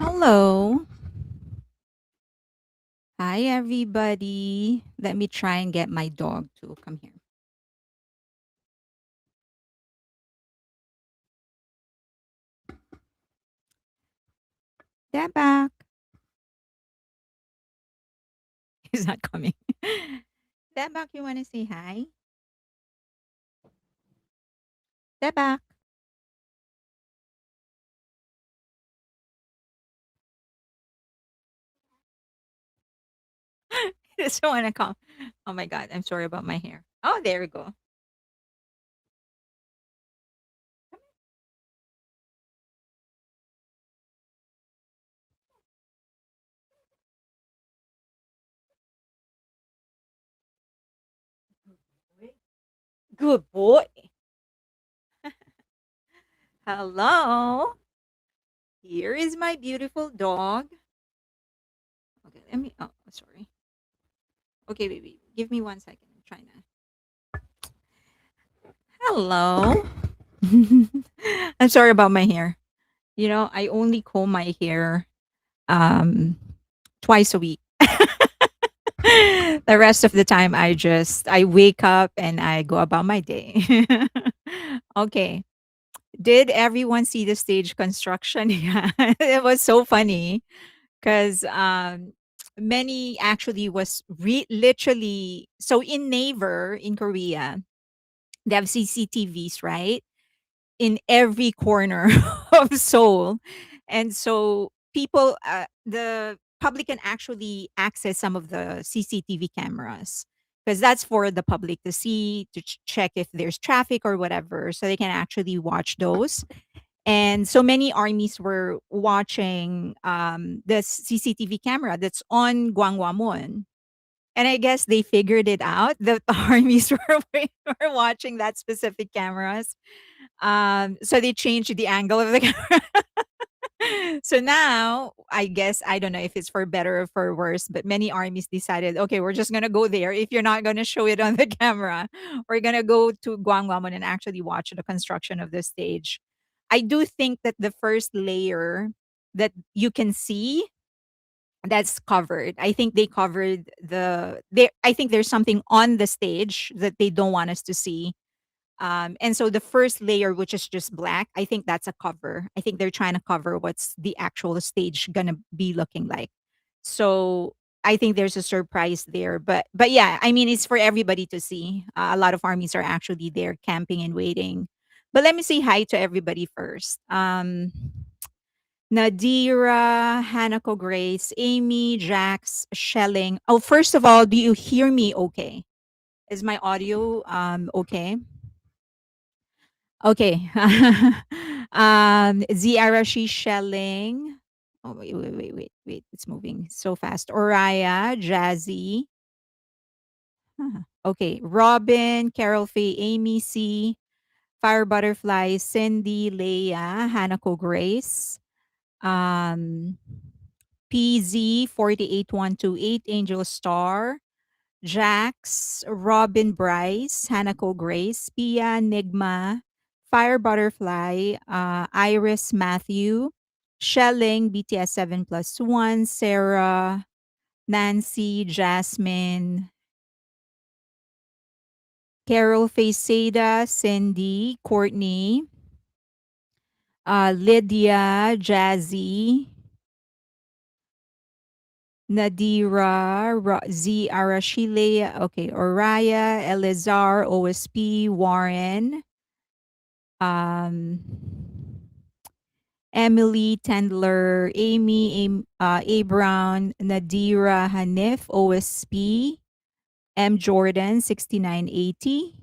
Hello. Hi, everybody. Let me try and get my dog to come here. Dad back. He's not coming. Dad back, you want to say hi? Dad back. He doesn't want to come. Oh my God. I'm sorry about my hair. Oh, there we go. Good boy. Hello. Here is my beautiful dog. Okay, let me. Oh, sorry. Okay, baby. Give me 1 second. I'm trying to. Hello. I'm sorry about my hair. I only comb my hair um twice a week. The rest of the time I wake up and I go about my day. Okay. Did everyone see the stage construction? Yeah. It was so funny because many actually was literally so in Naver in Korea, they have CCTVs, right? In every corner of Seoul. And so the public can actually access some of the CCTV cameras because that's for the public to see, to check if there's traffic or whatever. So they can actually watch those. And so many armies were watching the CCTV camera that's on Gwanghwamun. And I guess they figured it out that the armies were watching that specific cameras, so they changed the angle of the camera. So now, I guess I don't know if it's for better or for worse, but many armies decided, okay, we're just gonna go there. If you're not gonna show it on the camera, we're gonna go to Gwanghwamun and actually watch the construction of the stage. I do think that the first layer that you can see that's covered. I think they covered I think there's something on the stage that they don't want us to see, and so the first layer, which is just black, I think that's a cover. I think they're trying to cover what's the actual stage gonna be looking like. So I think there's a surprise there. But yeah, I mean it's for everybody to see. A lot of armies are actually there camping and waiting. But let me say hi to everybody first. Nadira, Hanako Grace, Amy, Jax, Shelling. Oh, first of all, do you hear me okay? Is my audio okay? Okay. Ziarashi Shelling. Oh, wait. It's moving so fast. Oraya, Jazzy. Huh. Okay. Robin, Carol Faye, Amy C, Fire Butterfly, Cindy, Leia, Hanako Grace, um, PZ 48128, Angel Star, Jax, Robin Bryce, Hanako Grace, Pia, Nigma, Fire Butterfly, Iris Matthew, Shelling, BTS 7 plus 1, Sarah, Nancy, Jasmine, Carol Faceda, Cindy, Courtney, Lydia, Jazzy, Nadira, Z Arashile, okay, Oraya, Elizar, OSP, Warren, um, Emily Tendler, A. Brown, Nadira Hanif, OSP, M. Jordan, 6980,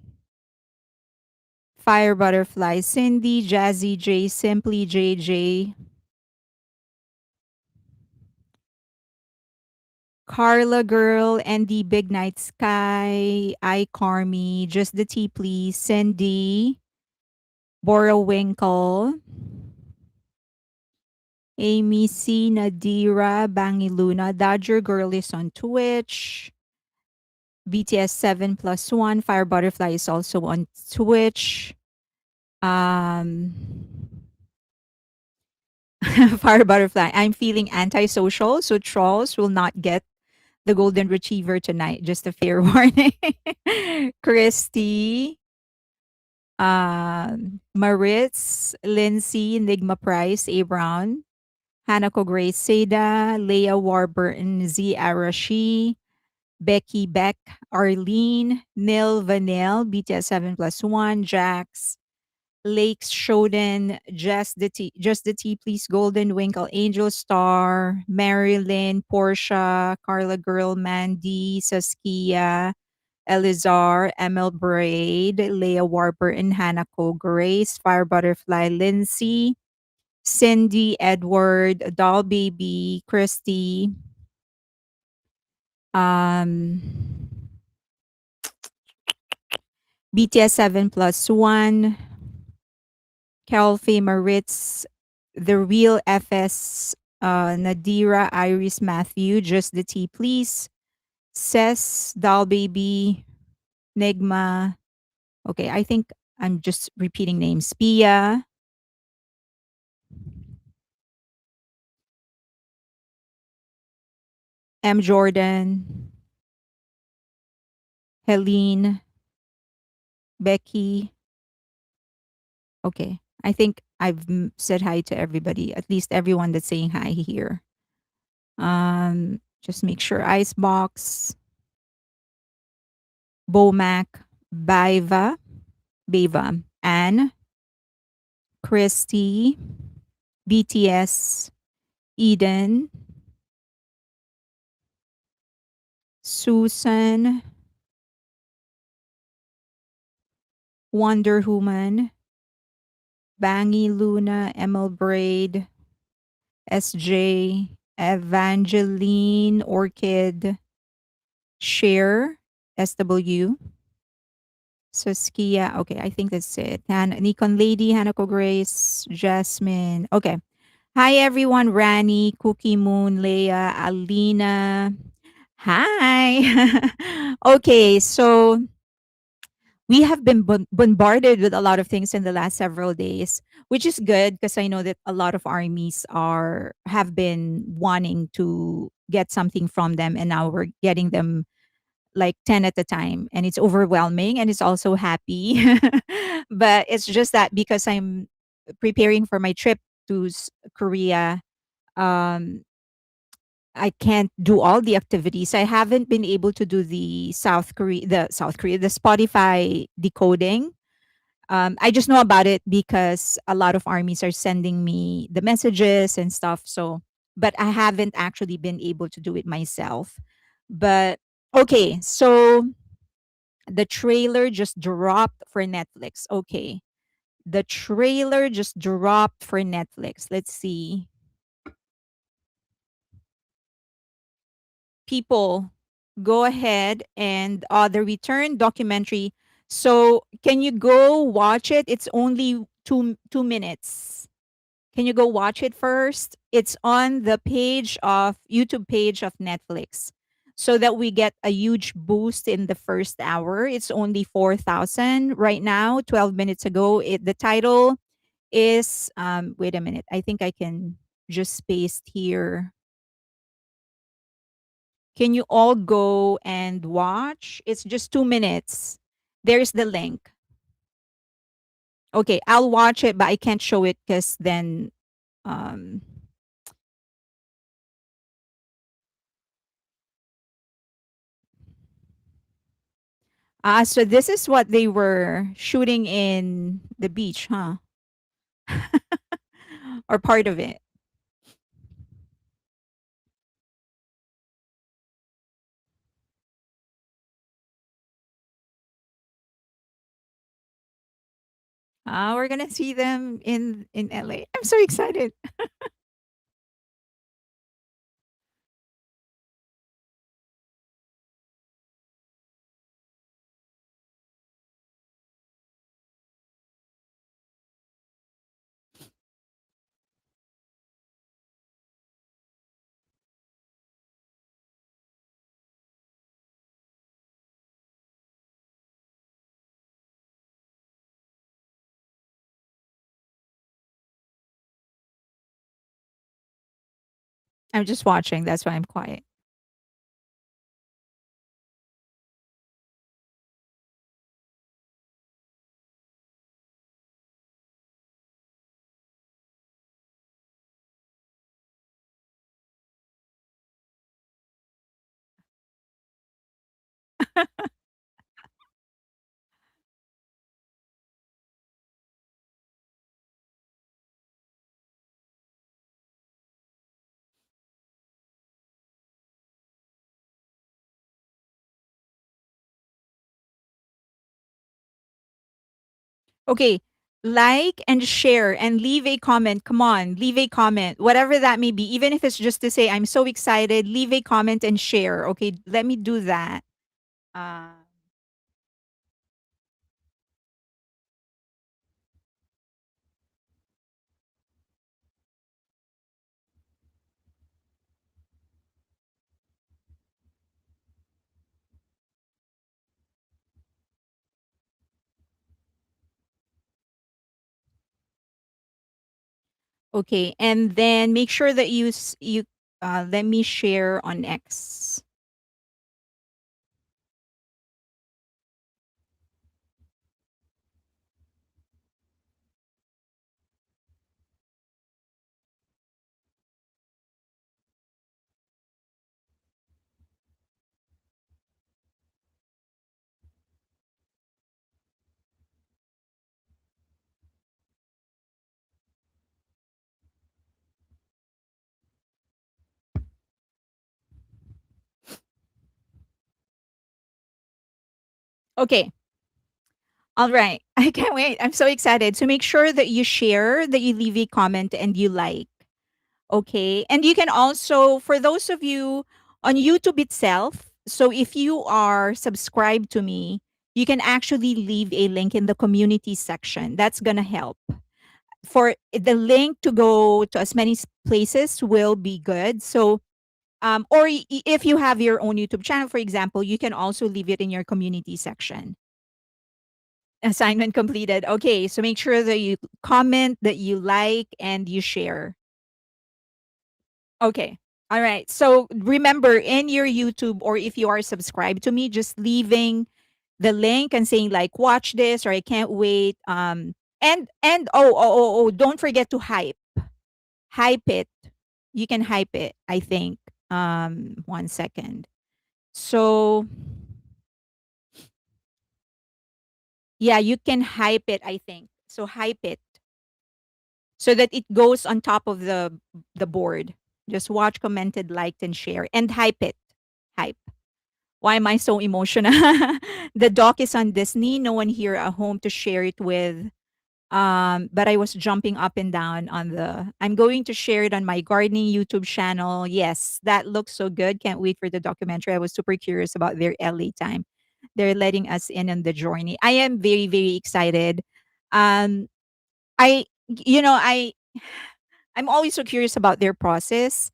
Fire Butterfly, Cindy, Jazzy J, Simply JJ, Carla Girl, Andy Big Night Sky, I Carmi, Just the Tea Please, Cindy, Borowinkle, Amy C, Nadira, Bangi Luna, Dodger Girl is on Twitch, BTS 7 plus 1, Fire Butterfly is also on Twitch. Um, Fire butterfly. I'm feeling antisocial, so trolls will not get the golden retriever tonight. Just a fair warning. Christy, Maritz, Lindsay, Enigma Price, A. Brown, Hanako Grace Seda, Leah Warburton, Z. Arashi, Becky Beck, Arlene, Nil Vanel, BTS 7 plus 1, Jax, Lakes Shoden, Just the Tea, Please Golden, Winkle, Angel Star, Marilyn, Portia, Carla Girl, Mandy, Saskia, Elizar, Emil Braid, Leah Warburton, Hanako Grace, Fire Butterfly, Lindsay, Cindy, Edward, Doll Baby, Christy, um, BTS 7 plus 1, Kelfi Maritz, The Real FS, Nadira, Iris, Matthew, Just the Tea, Please, Cess, Doll Baby, Nigma. Okay, I think I'm just repeating names. Pia, M. Jordan, Helene, Becky. Okay, I think I've said hi to everybody, at least everyone that's saying hi here. Just make sure Icebox, Bomac, Baiva, Anne, Christy, BTS, Eden, Susan, Wonder Woman, Bangy Luna, Emil Braid, SJ, Evangeline, Orchid, Cher, SW, Saskia. Okay, I think that's it. Nikon Lady, Hanako Grace, Jasmine. Okay. Hi everyone, Rani, Cookie Moon, Leah, Alina. Hi. Okay, so we have been bombarded with a lot of things in the last several days, which is good because I know that a lot of armies are have been wanting to get something from them, and now we're getting them like 10 at a time, and it's overwhelming and it's also happy. But it's just that because I'm preparing for my trip to Korea, um I can't do all the activities. I haven't been able to do the Spotify decoding. I just know about it because a lot of armies are sending me the messages and stuff. So, but I haven't actually been able to do it myself. But okay, so the trailer just dropped for Netflix. Okay, the trailer just dropped for Netflix. Let's see. People, go ahead and the return documentary. So can you go watch it? It's only 2 minutes. Can you go watch it first? It's on the page of YouTube page of Netflix. So that we get a huge boost in the first hour. It's only 4,000 right now, 12 minutes ago. The title is wait a minute. I think I can just paste here. Can you all go and watch? It's just 2 minutes. There's the link. Okay, I'll watch it, but I can't show it because then um so this is what they were shooting in the beach, huh? Or part of it. We're gonna see them in LA. I'm so excited. I'm just watching. That's why I'm quiet. Okay. Like and share and leave a comment. Come on, leave a comment. Whatever that may be, even if it's just to say I'm so excited, leave a comment and share. Okay, let me do that. Uh, okay, and then make sure that you let me share on X. Okay. All right. I can't wait. I'm so excited. So make sure that you share, that you leave a comment and you like. Okay. And you can also, for those of you on YouTube itself, so if you are subscribed to me, you can actually leave a link in the community section. That's going to help. For the link to go to as many places will be good. So, or if you have your own YouTube channel, for example, you can also leave it in your community section. Assignment completed. Okay. So make sure that you comment, that you like, and you share. Okay. All right. So remember in your YouTube or if you are subscribed to me, just leaving the link and saying like watch this or I can't wait. And don't forget to hype. Hype it. You can hype it, I think. 1 second. So yeah, you can hype it, I think. So hype it so that it goes on top of the board. Just watch, commented, liked, and share. And hype it. Hype. Why am I so emotional? The doc is on Disney. No one here at home to share it with. But I was jumping up and down on the. I'm going to share it on my gardening YouTube channel. Yes, that looks so good. Can't wait for the documentary. I was super curious about their LA time. They're letting us in on the journey. I am very, very excited. Um, I I'm always so curious about their process.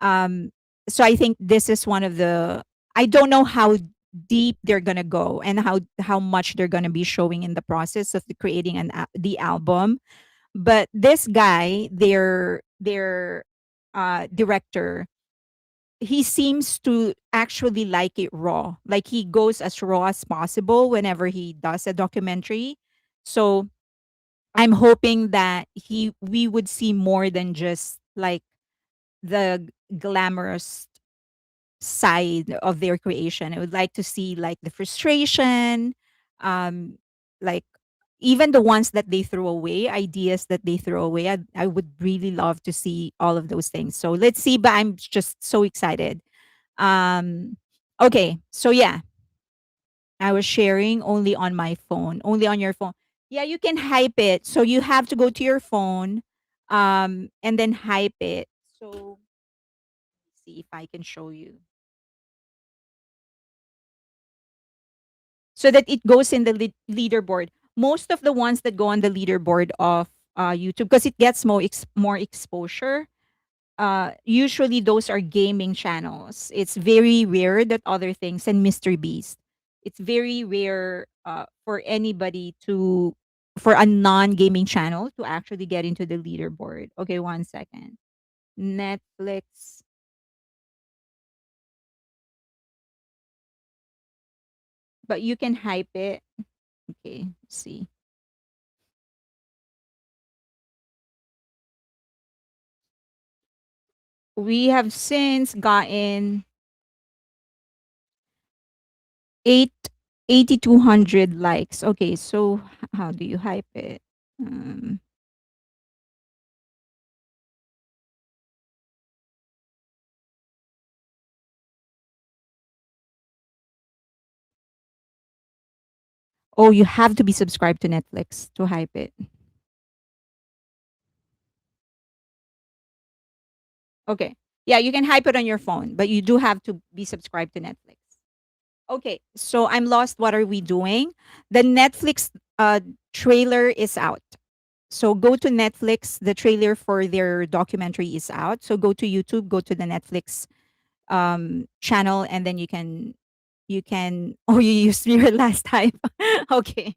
Um, so I think this is one of the I don't know how deep they're gonna go and how much they're gonna be showing in the process of the creating the album. But this guy, their director, he seems to actually like it raw. Like he goes as raw as possible whenever he does a documentary. So I'm hoping that he we would see more than just like the glamorous side of their creation. I would like to see like the frustration, um, like even the ones that they throw away, ideas that they throw away. I would really love to see all of those things. So let's see, but I'm just so excited. Um, okay, so yeah, I was sharing only on my phone, only on your phone. Yeah, you can hype it. So you have to go to your phone, and then hype it. So see if I can show you. So that it goes in the leaderboard. Most of the ones that go on the leaderboard of YouTube, because it gets more exposure. Usually those are gaming channels. It's very rare that other things and Mr. Beast. It's very rare for anybody to for a non-gaming channel to actually get into the leaderboard. Okay, 1 second. Netflix. but you can hype it. Okay, see. We have since gotten eight 8,200 likes. Okay, so how do you hype it? Um, oh, you have to be subscribed to Netflix to hype it. Okay. Yeah, you can hype it on your phone, but you do have to be subscribed to Netflix. Okay, so I'm lost. What are we doing? The Netflix trailer is out. So go to Netflix. The trailer for their documentary is out. So go to YouTube, go to the Netflix channel, and then you can oh, you used your last time. Okay.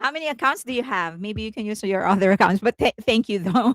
How many accounts do you have? Maybe you can use your other accounts, but thank you though.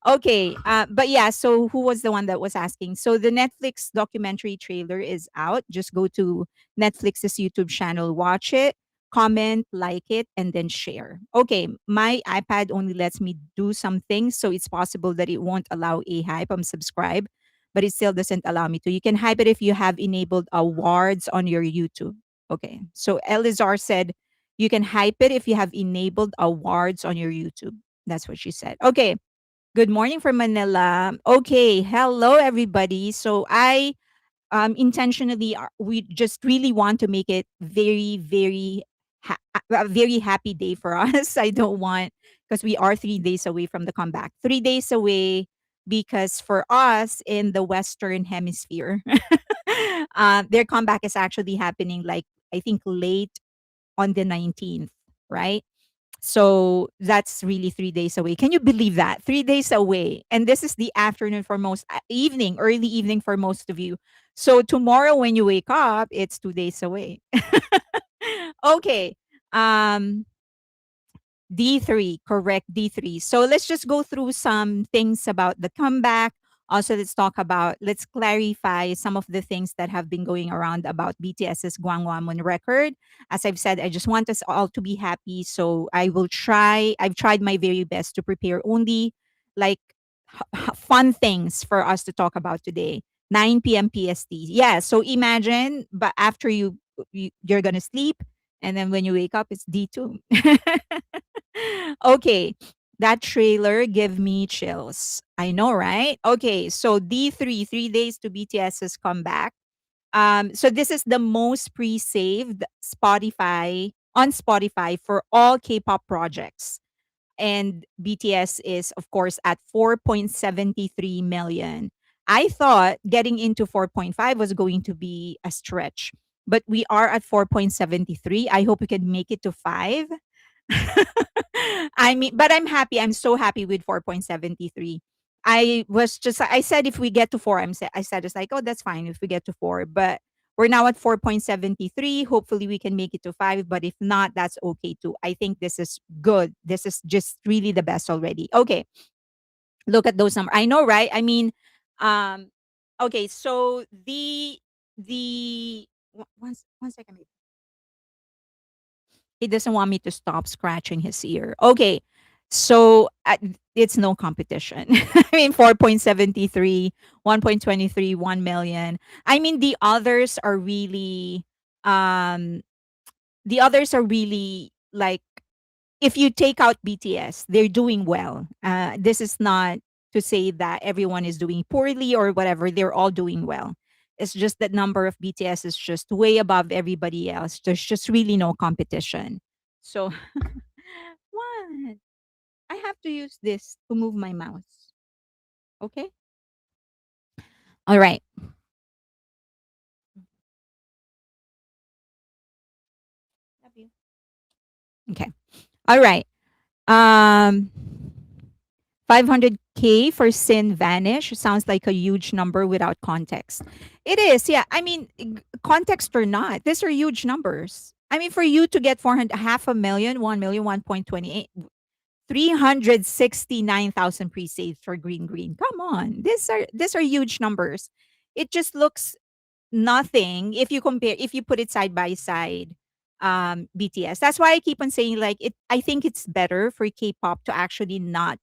Okay. But yeah, so who was the one that was asking? So the Netflix documentary trailer is out. Just go to Netflix's YouTube channel, watch it, comment, like it, and then share. Okay. My iPad only lets me do some things, so it's possible that it won't allow a hype. I'm subscribed, but it still doesn't allow me to. You can hype it if you have enabled awards on your YouTube. Okay. So Elizar said you can hype it if you have enabled awards on your YouTube. That's what she said. Okay. Good morning from Manila. Okay. Hello, everybody. So I intentionally, we just really want to make it very, very, a very happy day for us. I don't want, because we are 3 days away from the comeback. 3 days away because for us in the Western Hemisphere, their comeback is actually happening like, I think, late on the 19th, right? So that's really 3 days away. Can you believe that? 3 days away. And this is the afternoon for most, evening, early evening for most of you. So tomorrow when you wake up, it's 2 days away. Okay. Um, D3, correct, D3. So let's just go through some things about the comeback. Also, let's clarify some of the things that have been going around about BTS's Gwanghwamun record. As I've said, I just want us all to be happy. So I've tried my very best to prepare only like fun things for us to talk about today. 9 p.m. PST. Yeah, so imagine, but after you're going to sleep, and then when you wake up, it's D2. Okay. That trailer give me chills. I know, right? Okay, so D3, 3 days to BTS's comeback. So this is the most pre-saved Spotify for all K-pop projects. And BTS is, of course, at 4.73 million. I thought getting into 4.5 was going to be a stretch, but we are at 4.73. I hope we can make it to 5. I mean, but I'm happy. I'm so happy with 4.73. I said if we get to 4, I said it's like, oh, that's fine if we get to 4. But we're now at 4.73. Hopefully we can make it to 5. But if not, that's okay too. I think this is good. This is just really the best already. Okay. Look at those numbers. I know, right? I mean, um, okay, so the one second. He doesn't want me to stop scratching his ear. Okay. So it's no competition. I mean, 4.73, 1.23, 1 million. I mean, um, the others are really like, if you take out BTS, they're doing well. This is not to say that everyone is doing poorly or whatever. They're all doing well. It's just that number of BTS is just way above everybody else. There's just really no competition. So what? I have to use this to move my mouse. Okay. All right. Love you. Okay. All right. Um 500K for Sin Vanish sounds like a huge number without context. It is, yeah. I mean, context or not, these are huge numbers. I mean, for you to get 400, half a million, 1 million, 1.28, 369,000 pre-saves for Green Green. Come on. These are huge numbers. It just looks nothing if you compare, if you put it side by side, BTS. That's why I keep on saying, like, it I think it's better for K-pop to actually not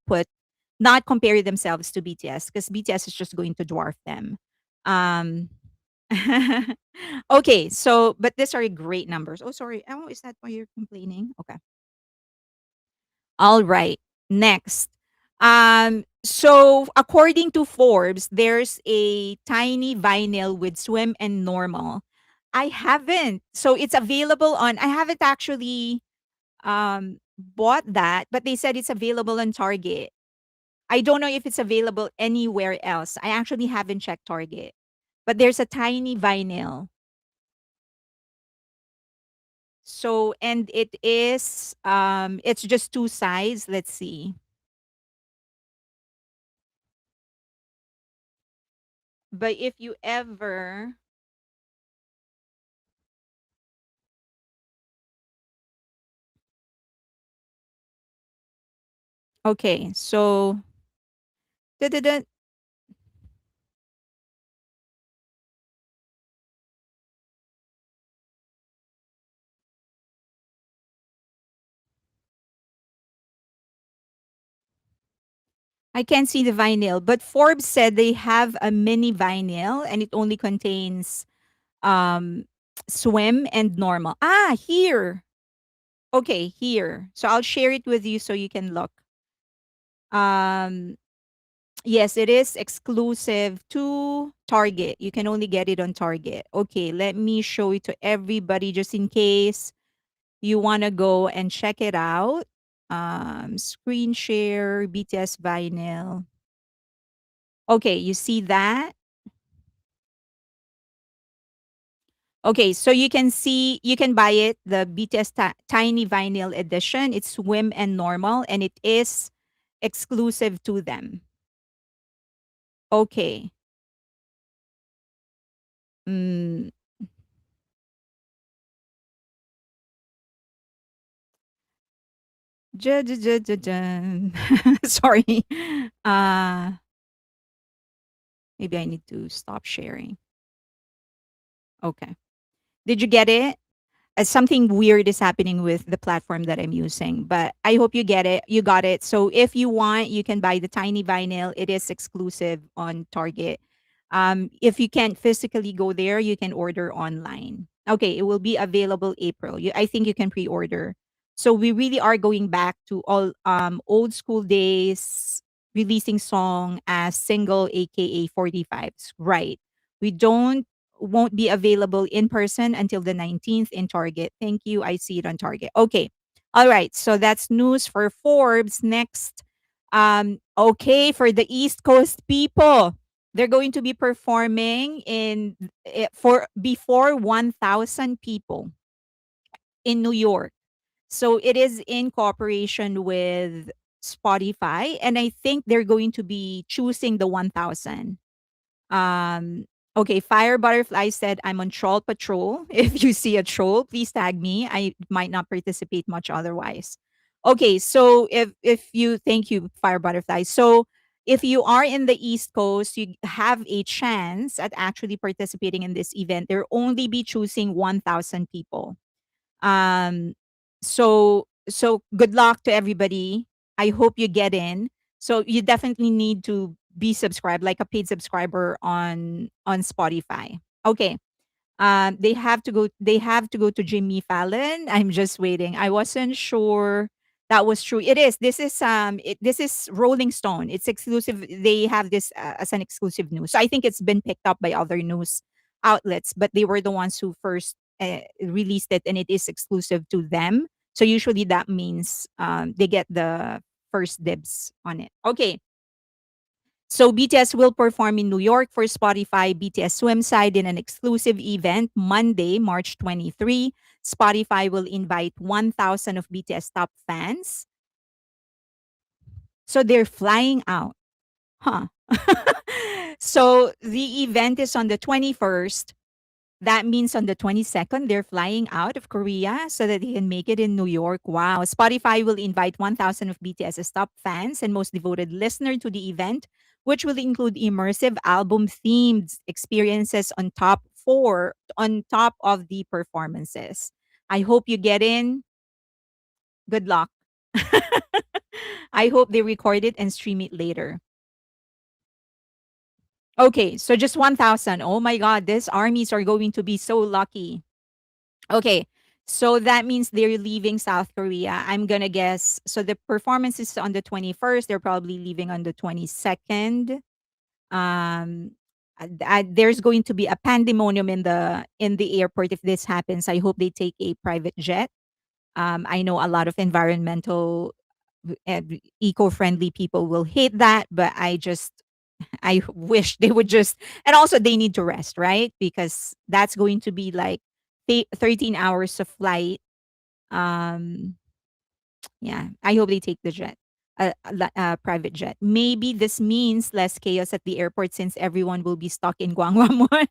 compare themselves to BTS, because BTS is just going to dwarf them. Um okay, so but these are great numbers. Oh, sorry. Oh, is that why you're complaining? Okay. All right. Next. So according to Forbes, there's a tiny vinyl with swim and normal. I haven't. So it's available on, I haven't actually bought that, but they said it's available on Target. I don't know if it's available anywhere else. I actually haven't checked Target. But there's a tiny vinyl. So and it is it's just two sides. Let's see. But if you ever okay, so da-da-da, I can't see the vinyl, but Forbes said they have a mini vinyl and it only contains um swim and normal. Ah, here. Okay, here. So I'll share it with you so you can look. Um yes, it is exclusive to Target. You can only get it on Target. Okay, let me show it to everybody just in case you want to go and check it out. Screen share, BTS vinyl. Okay, you see that? Okay, so you can see, you can buy it, the BTS Tiny Vinyl Edition. It's swim and normal, and it is exclusive to them. Okay. Mm, sorry. Uh, maybe I need to stop sharing. Okay. Did you get it? Something weird is happening with the platform that I'm using, but I hope you get it. You got it. So if you want, you can buy the tiny vinyl. It is exclusive on Target. If you can't physically go there, you can order online. Okay, it will be available April. I think you can pre-order. So we really are going back to all old school days, releasing song as single, aka 45s. Right. We don't won't be available in person until the 19th in Target. Thank you. I see it on Target. Okay. All right. So that's news for Forbes. Next. Okay, for the East Coast people. They're going to be performing in for before 1,000 people in New York. So it is in cooperation with Spotify, and I think they're going to be choosing the 1,000. Um, okay, Fire Butterfly said, I'm on troll patrol. If you see a troll, please tag me. I might not participate much otherwise. Okay, so if you thank you, Fire Butterfly. So if you are in the East Coast, you have a chance at actually participating in this event. They'll only be choosing 1,000 people. Um, so good luck to everybody. I hope you get in. So you definitely need to be subscribed, like a paid subscriber on Spotify. Okay. They have to go. They have to go to Jimmy Fallon. I'm just waiting. I wasn't sure that was true. It is. This is this is Rolling Stone. It's exclusive. They have this as an exclusive news. So I think it's been picked up by other news outlets, but they were the ones who first released it, and it is exclusive to them. So usually that means they get the first dibs on it. Okay. So BTS will perform in New York for Spotify BTS Swimside in an exclusive event Monday, March 23. Spotify will invite 1,000 of BTS top fans. So they're flying out. Huh. So the event is on the 21st. That means on the 22nd, they're flying out of Korea so that they can make it in New York. Wow. Spotify will invite 1,000 of BTS's top fans and most devoted listeners to the event, which will include immersive album themed experiences on top 4 on top of the performances. I hope you get in. Good luck. I hope they record it and stream it later. Okay, so just 1,000. Oh my God, these armies are going to be so lucky. Okay, so that means they're leaving South Korea. I'm gonna guess. So the performance is on the 21st. They're probably leaving on the 22nd. Um, there's going to be a pandemonium in the airport if this happens. I hope they take a private jet. I know a lot of environmental, eco-friendly people will hate that, but I wish they would just, and also they need to rest, right? Because that's going to be like 13 hours of flight. Um, yeah, I hope they take the jet, private jet. Maybe this means less chaos at the airport since everyone will be stuck in Gwanghwamun.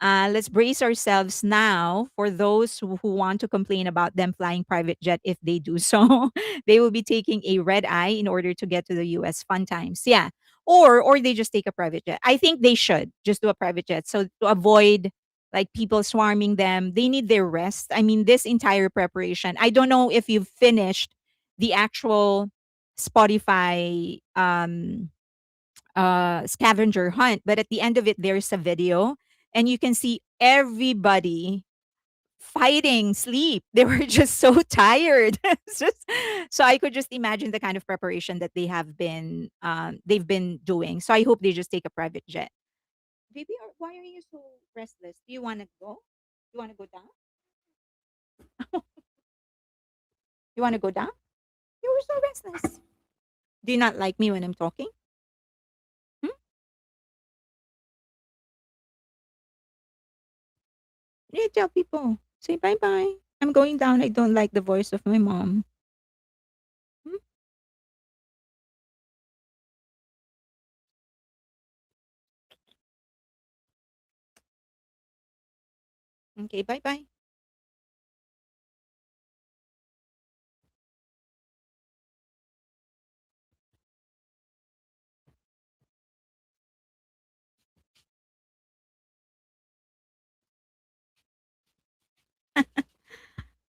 Let's brace ourselves now for those who want to complain about them flying private jet if they do so. They will be taking a red eye in order to get to the US. Fun times. Yeah. Or they just take a private jet. I think they should just do a private jet. So to avoid like people swarming them, they need their rest. I mean, this entire preparation. I don't know if you've finished the actual Spotify scavenger hunt, but at the end of it, there's a video, and you can see everybody fighting sleep. They were just so tired. It's just, so I could just imagine the kind of preparation that they've been doing. So I hope they just take a private jet. Baby, why are you so restless? Do you want to go? You want to go down? You want to go down? You were so restless. Do you not like me when I'm talking? Hmm? Yeah, tell people. Say bye bye. I'm going down. I don't like the voice of my mom. Hmm? Okay, bye bye.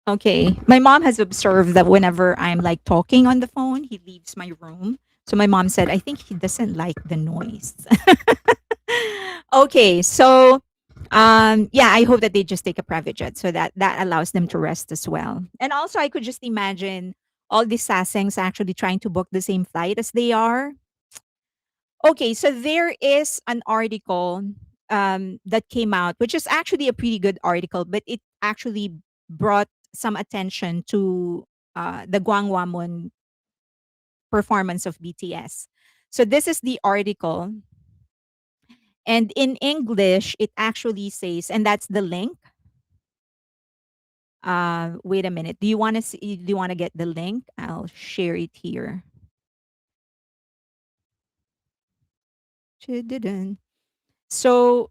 Okay. My mom has observed that whenever I'm like talking on the phone, he leaves my room. So my mom said, I think he doesn't like the noise. Okay. So yeah, I hope that they just take a private jet so that that allows them to rest as well. And also I could just imagine all these sasangs actually trying to book the same flight as they are. Okay, so there is an article that came out, which is actually a pretty good article, but it actually brought some attention to the Gwanghwamun performance of BTS. So this is the article, and in English, it actually says, and that's the link. Wait a minute. Do you want to see? Do you want to get the link? I'll share it here. Chididun. So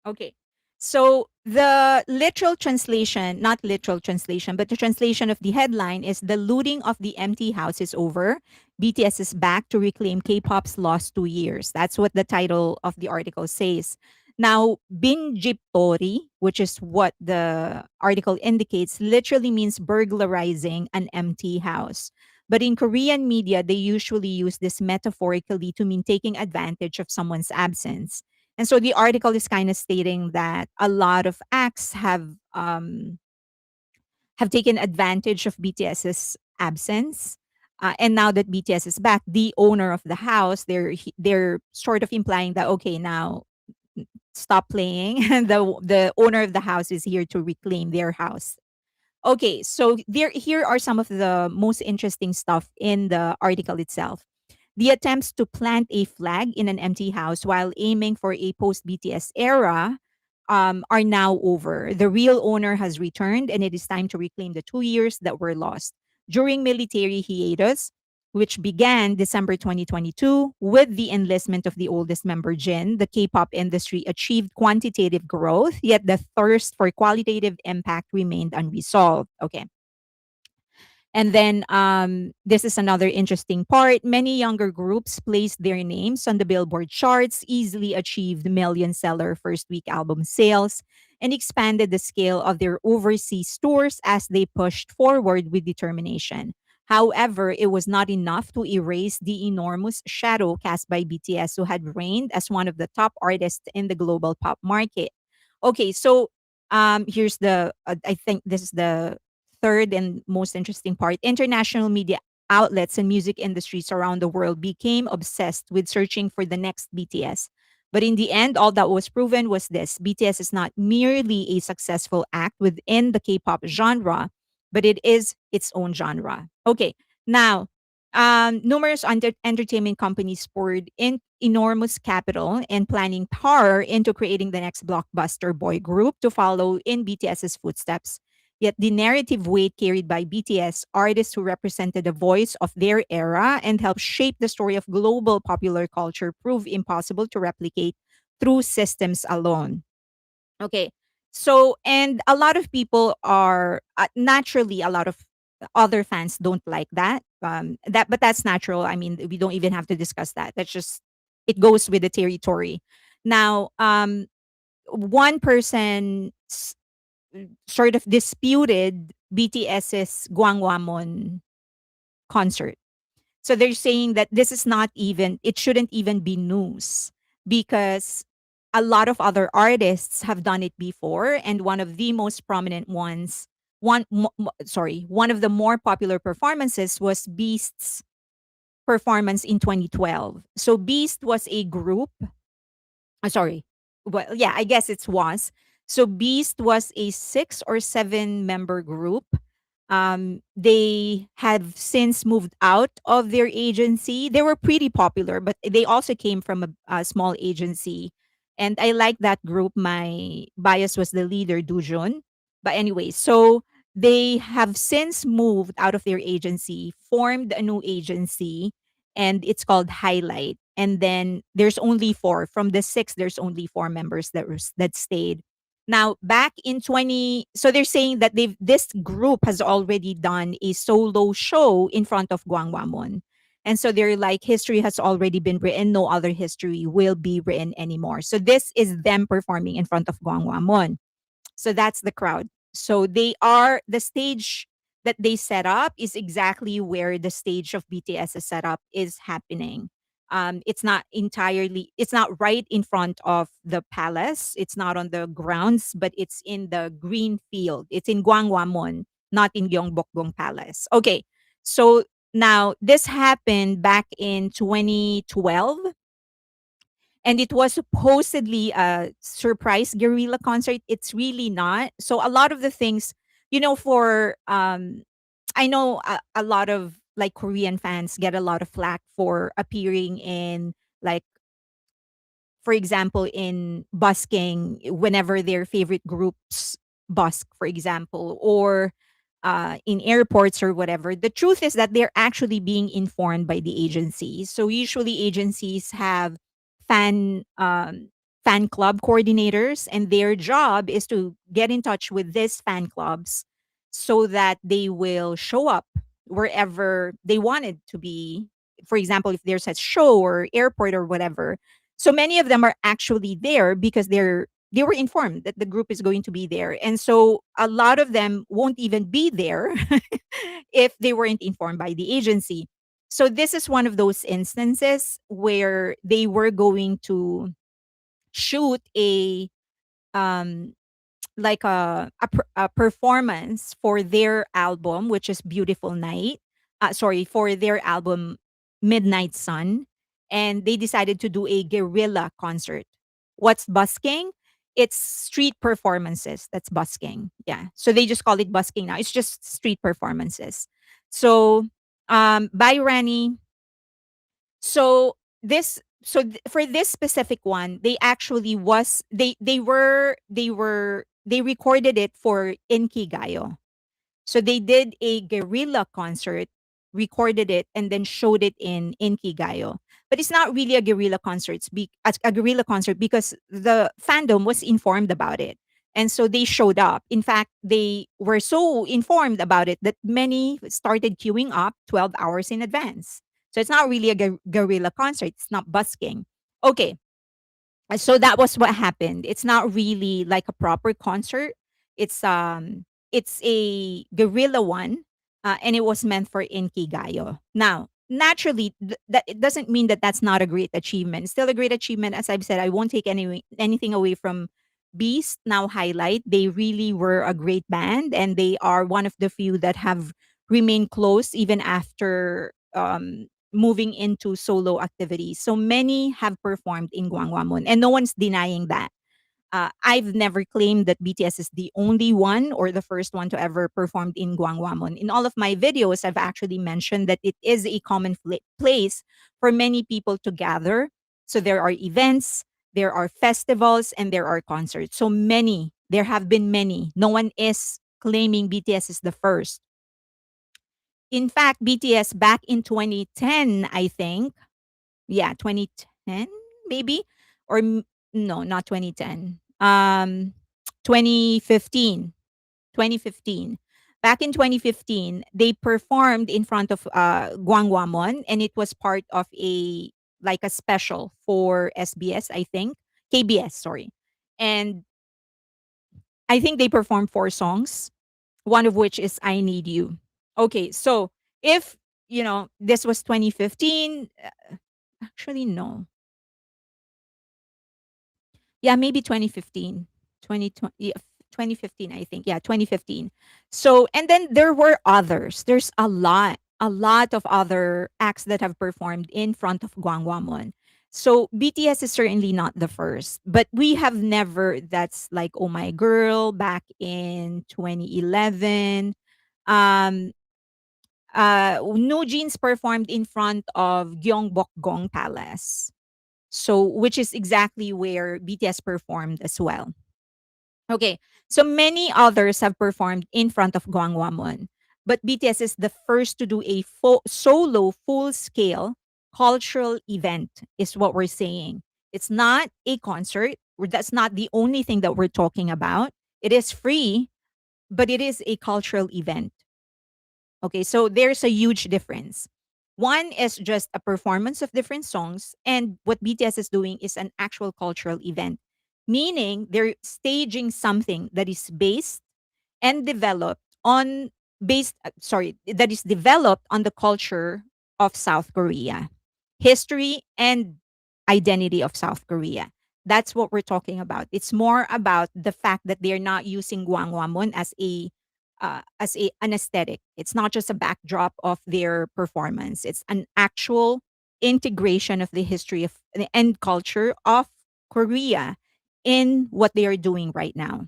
okay. So the literal translation, not literal translation, but the translation of the headline is the looting of the empty house is over. BTS is back to reclaim K-pop's lost 2 years. That's what the title of the article says. Now, binjiptori, which is what the article indicates, literally means burglarizing an empty house. But in Korean media, they usually use this metaphorically to mean taking advantage of someone's absence. And so the article is kind of stating that a lot of acts have taken advantage of BTS's absence. And now that BTS is back, the owner of the house, they're sort of implying that okay, now stop playing. And the owner of the house is here to reclaim their house. Okay, so here are some of the most interesting stuff in the article itself. The attempts to plant a flag in an empty house while aiming for a post BTS era are now over. The real owner has returned, and it is time to reclaim the 2 years that were lost. During military hiatus, which began December 2022 with the enlistment of the oldest member, Jin, the K pop industry achieved quantitative growth, yet the thirst for qualitative impact remained unresolved. Okay. And then this is another interesting part. Many younger groups placed their names on the Billboard charts, easily achieved million seller first week album sales, and expanded the scale of their overseas tours as they pushed forward with determination. However, it was not enough to erase the enormous shadow cast by BTS, who had reigned as one of the top artists in the global pop market. Okay, so here's the I think this is the third and most interesting part. International media outlets and music industries around the world became obsessed with searching for the next BTS. But in the end, all that was proven was this: BTS is not merely a successful act within the K pop genre, but it is its own genre. Okay, now, numerous entertainment companies poured in enormous capital and planning power into creating the next blockbuster boy group to follow in BTS's footsteps. Yet the narrative weight carried by BTS, artists who represented the voice of their era and helped shape the story of global popular culture, proved impossible to replicate through systems alone. Okay. So, and a lot of people are naturally, a lot of other fans don't like that. But that's natural. I mean, we don't even have to discuss that. That's just, it goes with the territory. Now, one person sort of disputed BTS's Gwanghwamun concert. So they're saying that this is not even, it shouldn't even be news because a lot of other artists have done it before. And one of the most prominent ones, one of the more popular performances was Beast's performance in 2012. So Beast was a group, sorry. Well, yeah, I guess it was. So Beast was a 6 or 7 member group. They have since moved out of their agency. They were pretty popular, but they also came from a small agency. And I like that group. My bias was the leader, Dujun. But anyway, so they have since moved out of their agency, formed a new agency, and it's called Highlight. And then there's only four. From the six, there's only 4 members that stayed. Now, back in 20, so they're saying that this group has already done a solo show in front of Gwanghwamun. And so they're like, history has already been written. No other history will be written anymore. So this is them performing in front of Gwanghwamun. So that's the crowd. So they are the stage that they set up is exactly where the stage of BTS setup is happening. It's not right in front of the palace. It's not on the grounds, but it's in the green field. It's in Gwanghwamun, not in Gyeongbokgung Palace. Okay. So now this happened back in 2012, and it was supposedly a surprise guerrilla concert. It's really not. So a lot of the things, for I know a lot of like Korean fans get a lot of flack for appearing in, like, for example, in busking whenever their favorite groups busk, for example, or in airports or whatever. The truth is that they're actually being informed by the agencies. So usually agencies have fan fan club coordinators, and their job is to get in touch with these fan clubs so that they will show up wherever they wanted to be. For example, if there's a show or airport or whatever, so many of them are actually there because they were informed that the group is going to be there. And so a lot of them won't even be there if they weren't informed by the agency. So this is one of those instances where they were going to shoot um a performance for their album, which is Beautiful Night. Sorry, for their album Midnight Sun, and they decided to do a guerrilla concert. What's busking? It's street performances. That's busking. Yeah. So they just call it busking now. It's just street performances. So, by Rani. For this specific one, they actually was they recorded it for Inkigayo. So they did a guerrilla concert, recorded it, and then showed it in Inkigayo. But it's not really a guerrilla concert, a guerrilla concert because the fandom was informed about it. And so they showed up. In fact, they were so informed about it that many started queuing up 12 hours in advance. So it's not really a guerrilla concert, it's not busking. Okay, so that was what happened. It's not really like a proper concert. It's a guerrilla one, and it was meant for Inkigayo. Now, naturally, that it doesn't mean that that's not a great achievement. It's still a great achievement. As I've said, I won't take anything away from Beast. Now, highlight they really were a great band, and they are one of the few that have remained close even after moving into solo activities. So many have performed in Gwanghwamun, and no one's denying that. I've never claimed that BTS is the only one or the first one to ever performed in Gwanghwamun. In all of my videos, I've actually mentioned that it is a common place for many people to gather. So there are events, there are festivals, and there are concerts. So many, there have been many. No one is claiming BTS is the first. In fact, BTS back in 2010, I think, yeah, 2010 maybe, or no, not 2010. 2015. 2015. Back in 2015, they performed in front of Gwanghwamun, and it was part of a like a special for SBS, I think. KBS, sorry. And I think they performed 4 songs, one of which is I Need You. Okay, so if this was 2015, actually no. Yeah, maybe 2015. 2020, yeah, 2015, I think. Yeah, 2015. So, and then there were others. There's a lot of other acts that have performed in front of Gwanghwamun. So, BTS is certainly not the first, but we have never, that's like Oh My Girl back in 2011. Um, No Jeans performed in front of Gyeongbokgung Palace. So, which is exactly where BTS performed as well. Okay, so many others have performed in front of Gwanghwamun, but BTS is the first to do a solo, full-scale cultural event, is what we're saying. It's not a concert. That's not the only thing that we're talking about. It is free, but it is a cultural event. Okay, so there's a huge difference. One is just a performance of different songs, and what BTS is doing is an actual cultural event, meaning they're staging something that is based and developed on that is developed on the culture of South Korea, history and identity of South Korea. That's what we're talking about. It's more about the fact that they're not using Gwanghwamun as an aesthetic. It's not just a backdrop of their performance. It's an actual integration of the history of and culture of Korea in what they are doing right now.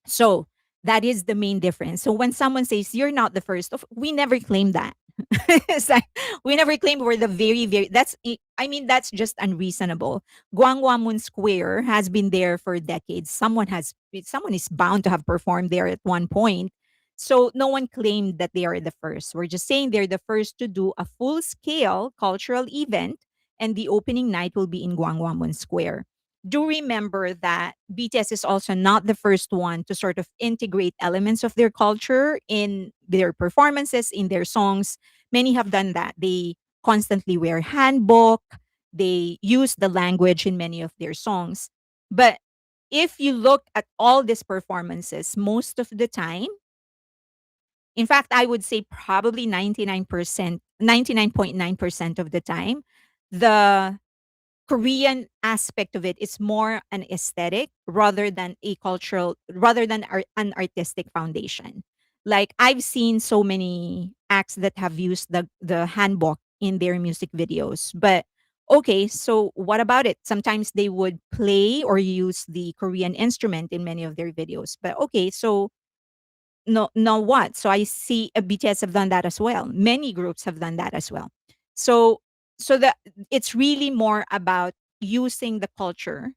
So that is the main difference. So when someone says you're not the first, we never claim that. It's like we never claim we're the very. I mean, that's just unreasonable. Gwanghwamun Square has been there for decades. Someone is bound to have performed there at one point. So no one claimed that they are the first. We're just saying they're the first to do a full scale cultural event, and the opening night will be in Gwanghwamun Square. Do remember that BTS is also not the first one to sort of integrate elements of their culture in their performances, in their songs. Many have done that. They constantly wear hanbok, they use the language in many of their songs. But if you look at all these performances, most of the time, in fact, I would say probably 99%, 99.9% of the time, the Korean aspect of it is more an aesthetic rather than an artistic foundation. Like I've seen so many acts that have used the hanbok in their music videos, but okay, so what about it? Sometimes they would play or use the Korean instrument in many of their videos, but okay, so no what? So I see BTS have done that as well. Many groups have done that as well. So that it's really more about using the culture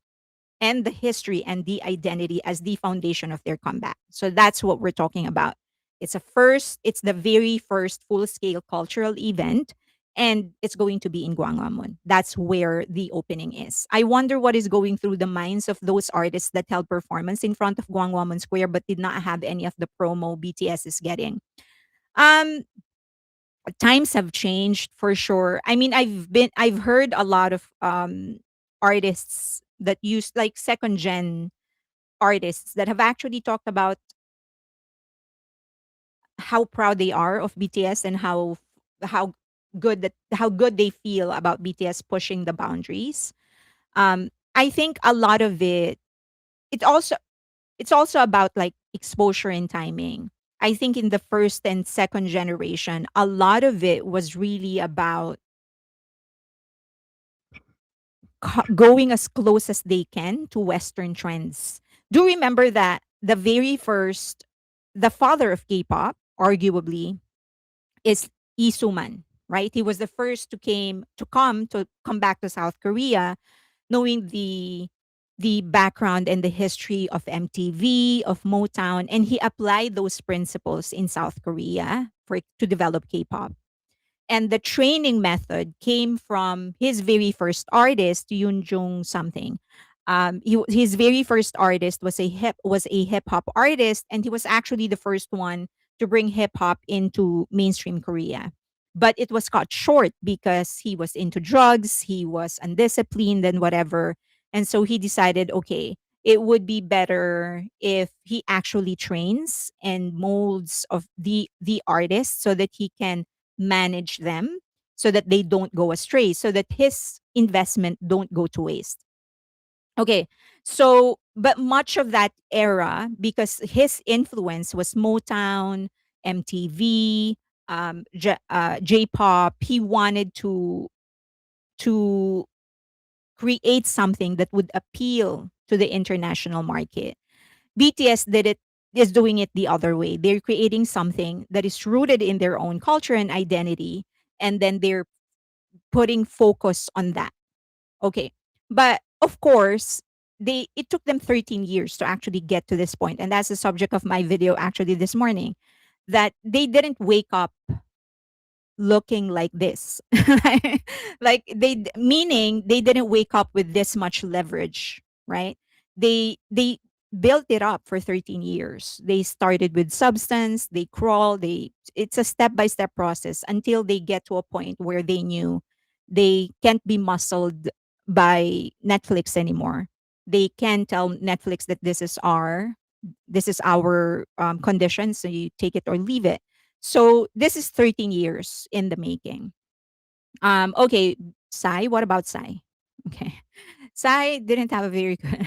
and the history and the identity as the foundation of their comeback. So that's what we're talking about. It's the very first full scale cultural event, and it's going to be in Gwanghwamun. That's where the opening is. I wonder what is going through the minds of those artists that held performance in front of Gwanghwamun Square but did not have any of the promo BTS is getting. Um, Times have changed for sure. I mean, I've heard a lot of artists that use like second gen artists that have actually talked about how proud they are of BTS and how how good they feel about BTS pushing the boundaries. I think a lot of it also it's also about like exposure and timing. I think in the first and second generation, a lot of it was really about going as close as they can to Western trends. Do remember that the father of K-pop, arguably, is Isuman, right? He was the first to come back to South Korea, knowing the background and the history of MTV, of Motown, and he applied those principles in South Korea to develop K-pop. And the training method came from his very first artist, Yoon Jung something. His very first artist was a hip hop artist, and he was actually the first one to bring hip hop into mainstream Korea. But it was cut short because he was into drugs, he was undisciplined, and whatever. And so he decided, okay, it would be better if he actually trains and molds of the artist so that he can manage them so that they don't go astray, so that his investment don't go to waste. Okay. So, but much of that era, because his influence was Motown, MTV, J-pop, he wanted to create something that would appeal to the international market. BTS is doing it the other way. They're creating something that is rooted in their own culture and identity, and then they're putting focus on that. Okay. But of course, it took them 13 years to actually get to this point. And that's the subject of my video actually this morning. That they didn't wake up looking like this. Like meaning they didn't wake up with this much leverage, right? They built it up for 13 years. They started with substance, they crawl, they it's a step-by-step process until they get to a point where they knew they can't be muscled by Netflix anymore. They can tell Netflix that this is our condition, so you take it or leave it. So this is 13 years in the making. Okay, Sai, what about Sai? Okay. Sai didn't have a very good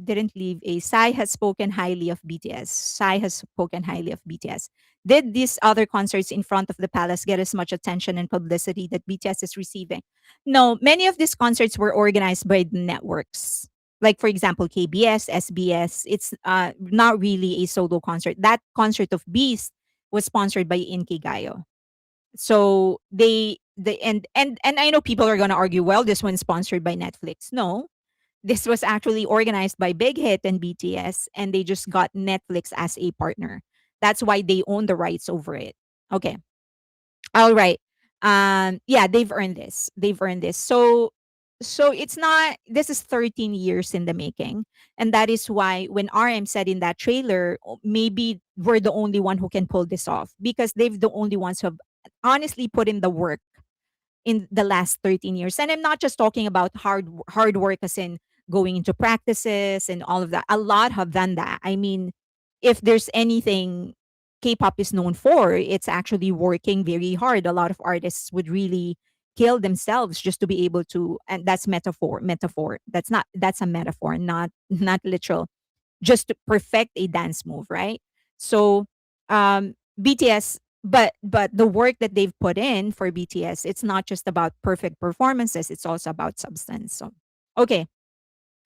didn't leave a Sai has spoken highly of BTS. Sai has spoken highly of BTS. Did these other concerts in front of the palace get as much attention and publicity that BTS is receiving? No, many of these concerts were organized by the networks. Like for example, KBS, SBS. It's not really a solo concert. That concert of Beast was sponsored by Inkigayo. So and I know people are gonna argue, well, this one's sponsored by Netflix. No, this was actually organized by Big Hit and BTS, and they just got Netflix as a partner. That's why they own the rights over it. Okay. All right. Yeah, they've earned this. They've earned this. So it's not this is 13 years in the making. And that is why when RM said in that trailer, maybe we're the only one who can pull this off because they've the only ones who have honestly put in the work in the last 13 years. And I'm not just talking about hard work as in going into practices and all of that. A lot have done that. I mean, if there's anything K-pop is known for, it's actually working very hard. A lot of artists would really kill themselves just to be able to, and that's metaphor. That's a metaphor, not literal, just to perfect a dance move, right? So BTS, but the work that they've put in for BTS, it's not just about perfect performances, it's also about substance. So okay,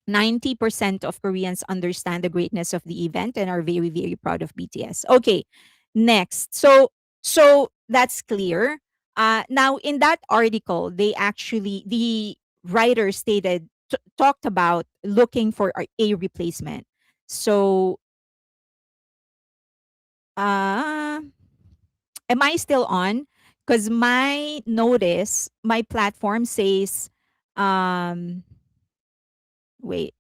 90% of Koreans understand the greatness of the event and are very, very proud of BTS. Okay, next. So that's clear. Now in that article, the writer talked about looking for a replacement. So uh am I still on? Because my notice, my platform says, um, wait,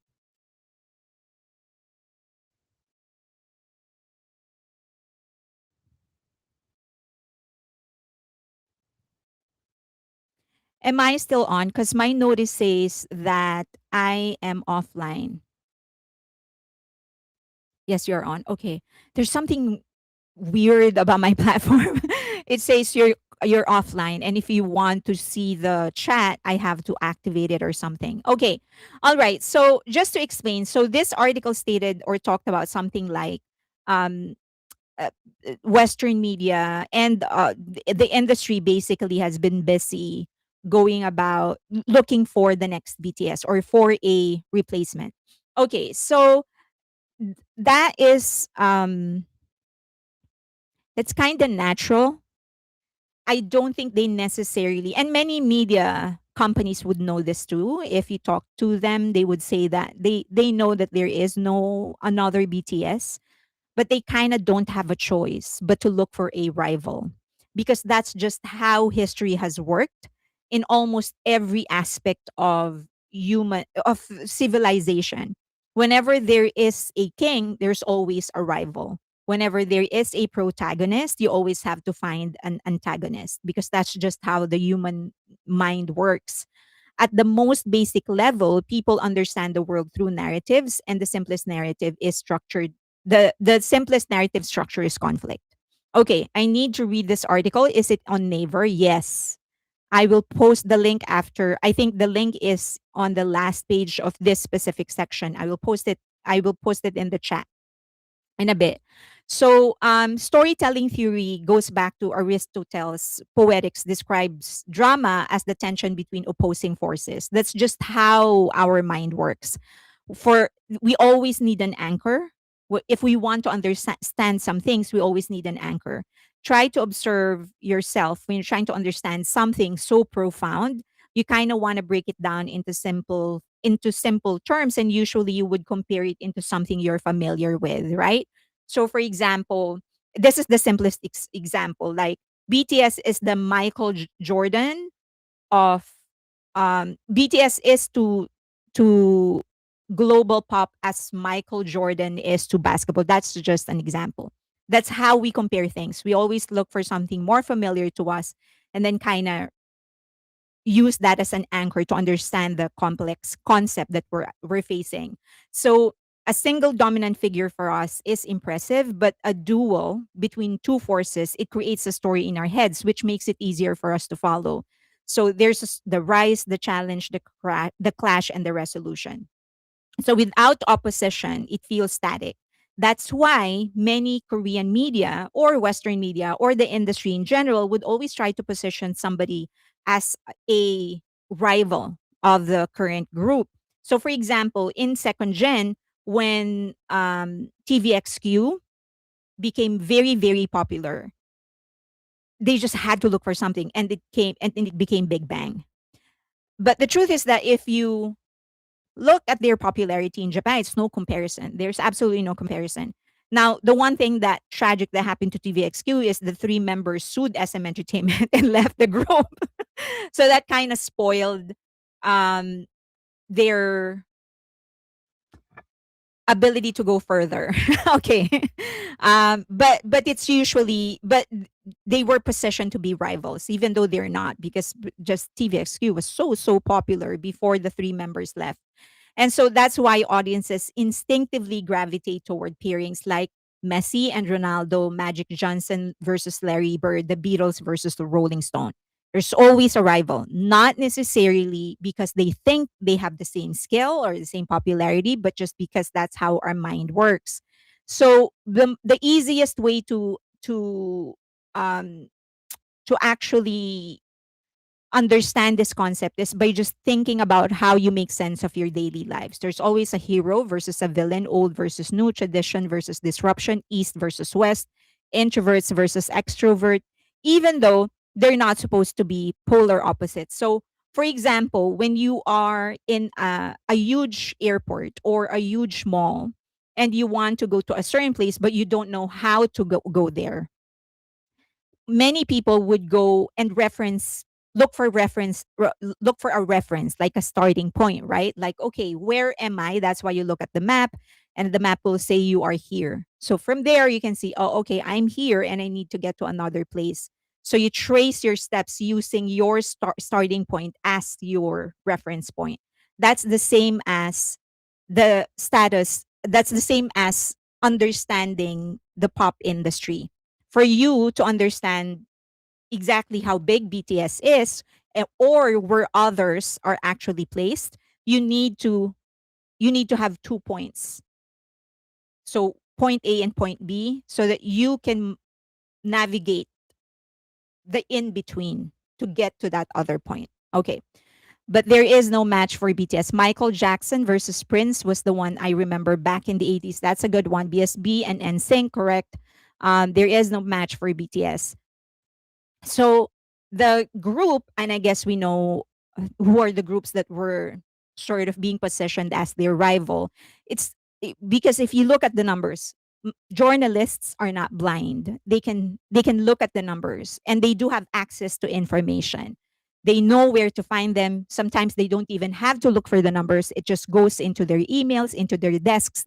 am I still on? Because my notice says that I am offline. Yes, you're on. Okay. There's something weird about my platform. It says you're offline, and if you want to see the chat, I have to activate it or something. Okay. All right. So just to explain, so this article stated or talked about something like um uh, Western media and the industry basically has been busy going about looking for the next BTS or for a replacement. Okay, so that is it's kind of natural. I don't think they necessarily, and many media companies would know this too. If you talk to them, they would say that they know that there is no another BTS, but they kind of don't have a choice but to look for a rival, because that's just how history has worked in almost every aspect of civilization. Whenever there is a king, there's always a rival. Whenever there is a protagonist, you always have to find an antagonist, because that's just how the human mind works. At the most basic level, people understand the world through narratives, and the simplest narrative is structured. The simplest narrative structure is conflict. Okay, I need to read this article. Is it on Naver? Yes. I will post the link after. I think the link is on the last page of this specific section. I will post it in the chat in a bit. So, storytelling theory goes back to Aristotle's Poetics, describes drama as the tension between opposing forces. That's just how our mind works. For We always need an anchor. If we want to understand some things, we always need an anchor. Try to observe yourself when you're trying to understand something so profound. You kind of want to break it down into simple terms, and usually you would compare it into something you're familiar with, right? So, for example, this is the simplest example. Like, BTS is the Michael Jordan of BTS is to global pop as Michael Jordan is to basketball. That's just an example. That's how we compare things. We always look for something more familiar to us, and then kind of use that as an anchor to understand the complex concept that we're facing. So a single dominant figure for us is impressive, but a duel between two forces, it creates a story in our heads, which makes it easier for us to follow. So there's the rise, the challenge, the clash, and the resolution. So without opposition, it feels static. That's why many Korean media or Western media or the industry in general would always try to position somebody as a rival of the current group. So, for example, in second gen, when TVXQ became very, very popular, they just had to look for something, and it became Big Bang. But the truth is that if you look at their popularity in Japan, it's no comparison. There's absolutely no comparison. Now, the one thing that tragic that happened to TVXQ is the three members sued SM Entertainment and left the group. So that kind of spoiled um, their ability to go further. Okay. But it's usually but they were positioned to be rivals, even though they're not, because just TVXQ was so popular before the three members left. And so that's why audiences instinctively gravitate toward pairings like Messi and Ronaldo, Magic Johnson versus Larry Bird, the Beatles versus the Rolling Stone. There's always a rival, not necessarily because they think they have the same skill or the same popularity, but just because that's how our mind works. So the easiest way um to actually understand this concept is by just thinking about how you make sense of your daily lives. There's always a hero versus a villain, old versus new, tradition versus disruption, east versus west, introverts versus extrovert, even though they're not supposed to be polar opposites. So, for example, when you are in a huge airport or a huge mall and you want to go to a certain place, but you don't know how to go there, many people would go and look for a reference, like a starting point, right? Like, okay, where am I? That's why you look at the map, and the map will say you are here. So from there you can see, oh, okay, I'm here and I need to get to another place. So you trace your steps using your starting point as your reference point. That's the same as the status that's the same as understanding the pop industry. For you to understand exactly how big BTS is, or where others are actually placed, you need to have 2 points. So point A and point B, so that you can navigate the in between to get to that other point. Okay. But there is no match for BTS. Michael Jackson versus Prince was the one I remember back in the 80s. That's a good one. BSB and NSYNC, correct. There is no match for BTS. So the group, and I guess we know who are the groups that were sort of being positioned as their rival. Because if you look at the numbers, journalists are not blind. They can look at the numbers, and they do have access to information. They know where to find them. Sometimes they don't even have to look for the numbers. It just goes into their emails, into their desks.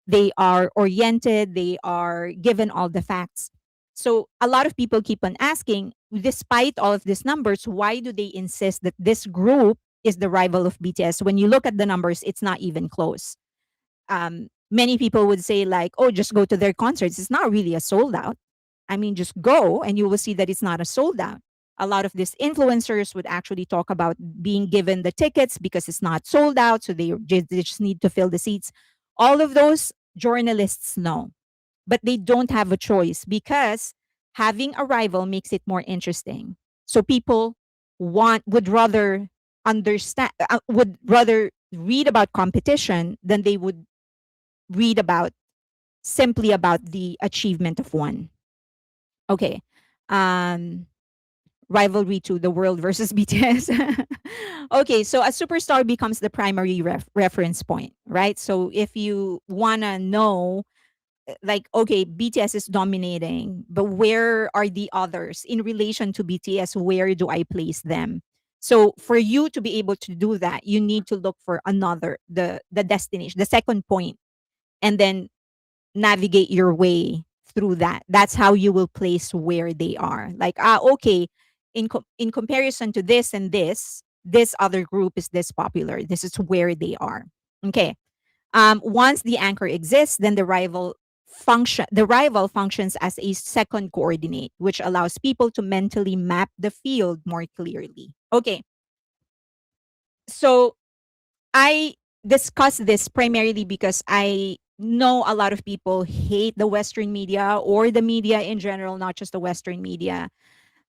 They are oriented. They are given all the facts. So a lot of people keep on asking, despite all of these numbers, why do they insist that this group is the rival of BTS? When you look at the numbers, it's not even close. Many people would say, like, oh, just go to their concerts. It's not really a sold out. I mean, just go and you will see that it's not a sold out. A lot of these influencers would actually talk about being given the tickets because it's not sold out. So they just need to fill the seats. All of those journalists know, but they don't have a choice because having a rival makes it more interesting. So people would rather would rather read about competition than they would read about simply about the achievement of one. Okay. Um Rivalry to the world versus BTS. Okay, so a superstar becomes the primary reference point, right? So if you want to know, like, okay, BTS is dominating, but where are the others in relation to BTS? Where do I place them? So for you to be able to do that, you need to look for another the destination, the second point, and then navigate your way through that. That's how you will place where they are. Like, okay, in comparison to this and this other group is this popular. This is where they are. Okay. Once the anchor exists, then the rival functions as a second coordinate, which allows people to mentally map the field more clearly. Okay. So I discuss this primarily because I know a lot of people hate the Western media or the media in general, not just the Western media.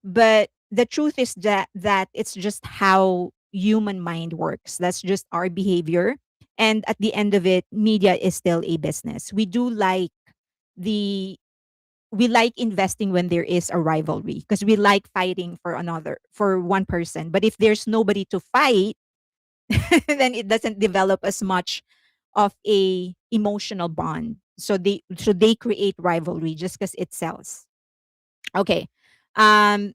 But the truth is that it's just how human mind works. That's just our behavior. And at the end of it, media is still a business. The we like investing when there is a rivalry because we like fighting for one person. But if there's nobody to fight, then it doesn't develop as much of a emotional bond. So they create rivalry just because it sells. Okay. Um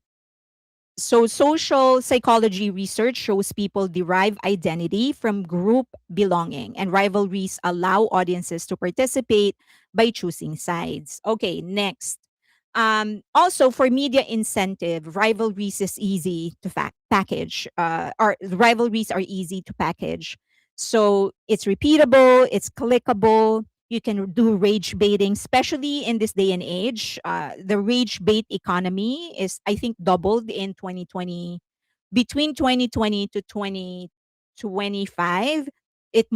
so social psychology research shows people derive identity from group belonging, and rivalries allow audiences to participate by choosing sides. Okay, next. Also, for media incentive, rivalries is easy to package. Or rivalries are easy to package. So it's repeatable, it's clickable. You can do rage baiting, especially in this day and age. The rage bait economy is, I think, doubled in 2020. Between 2020 to 2025, it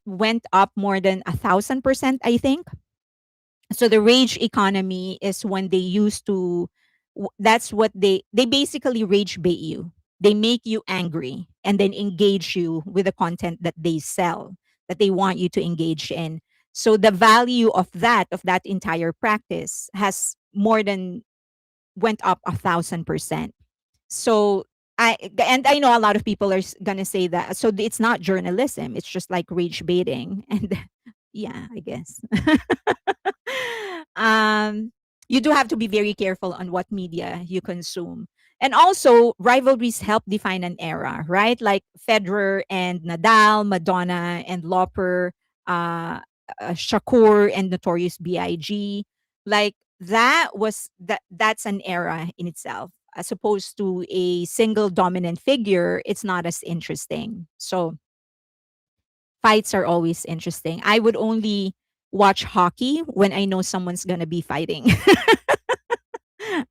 went up more than 1,000%, I think. So the rage economy is when they used to that's what they basically rage bait you. They make you angry and then engage you with the content that they sell, that they want you to engage in. So the value of that entire practice has more than went up 1,000%. So I know a lot of people are gonna say that, so it's not journalism, it's just like rage baiting. And yeah, I guess. um You do have to be very careful on what media you consume. And also, rivalries help define an era, right? Like Federer and Nadal, Madonna and Lauper, uh, Shakur and Notorious B.I.G. Like that's an era in itself. As opposed to a single dominant figure, it's not as interesting. So fights are always interesting. I would only watch hockey when I know someone's gonna be fighting.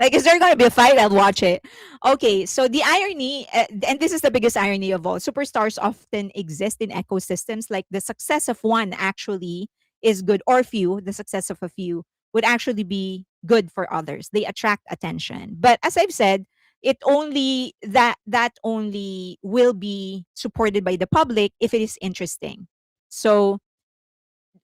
Like, is there going to be a fight? I'll watch it. Okay, so the irony, and this is the biggest irony of all, superstars often exist in ecosystems. Like the success of one actually is good, or few, the success of a few would actually be good for others. They attract attention. But as I've said, that only will be supported by the public if it is interesting. So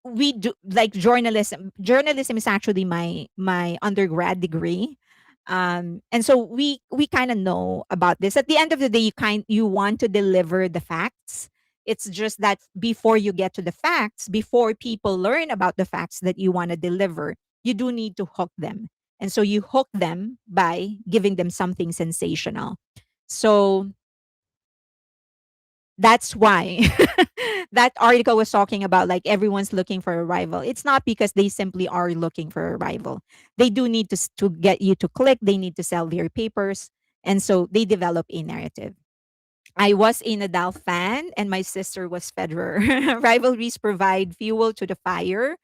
we do like journalism is actually my undergrad degree, and so we kind of know about this. At the end of the day, you want to deliver the facts. It's just that before you get to the facts, before people learn about the facts that you want to deliver, you do need to hook them. And so you hook them by giving them something sensational. So that's why that article was talking about like everyone's looking for a rival. It's not because they simply are looking for a rival. They do need to get you to click. They need to sell their papers, and so they develop a narrative. I was a Nadal fan, and my sister was Federer. Rivalries provide fuel to the fire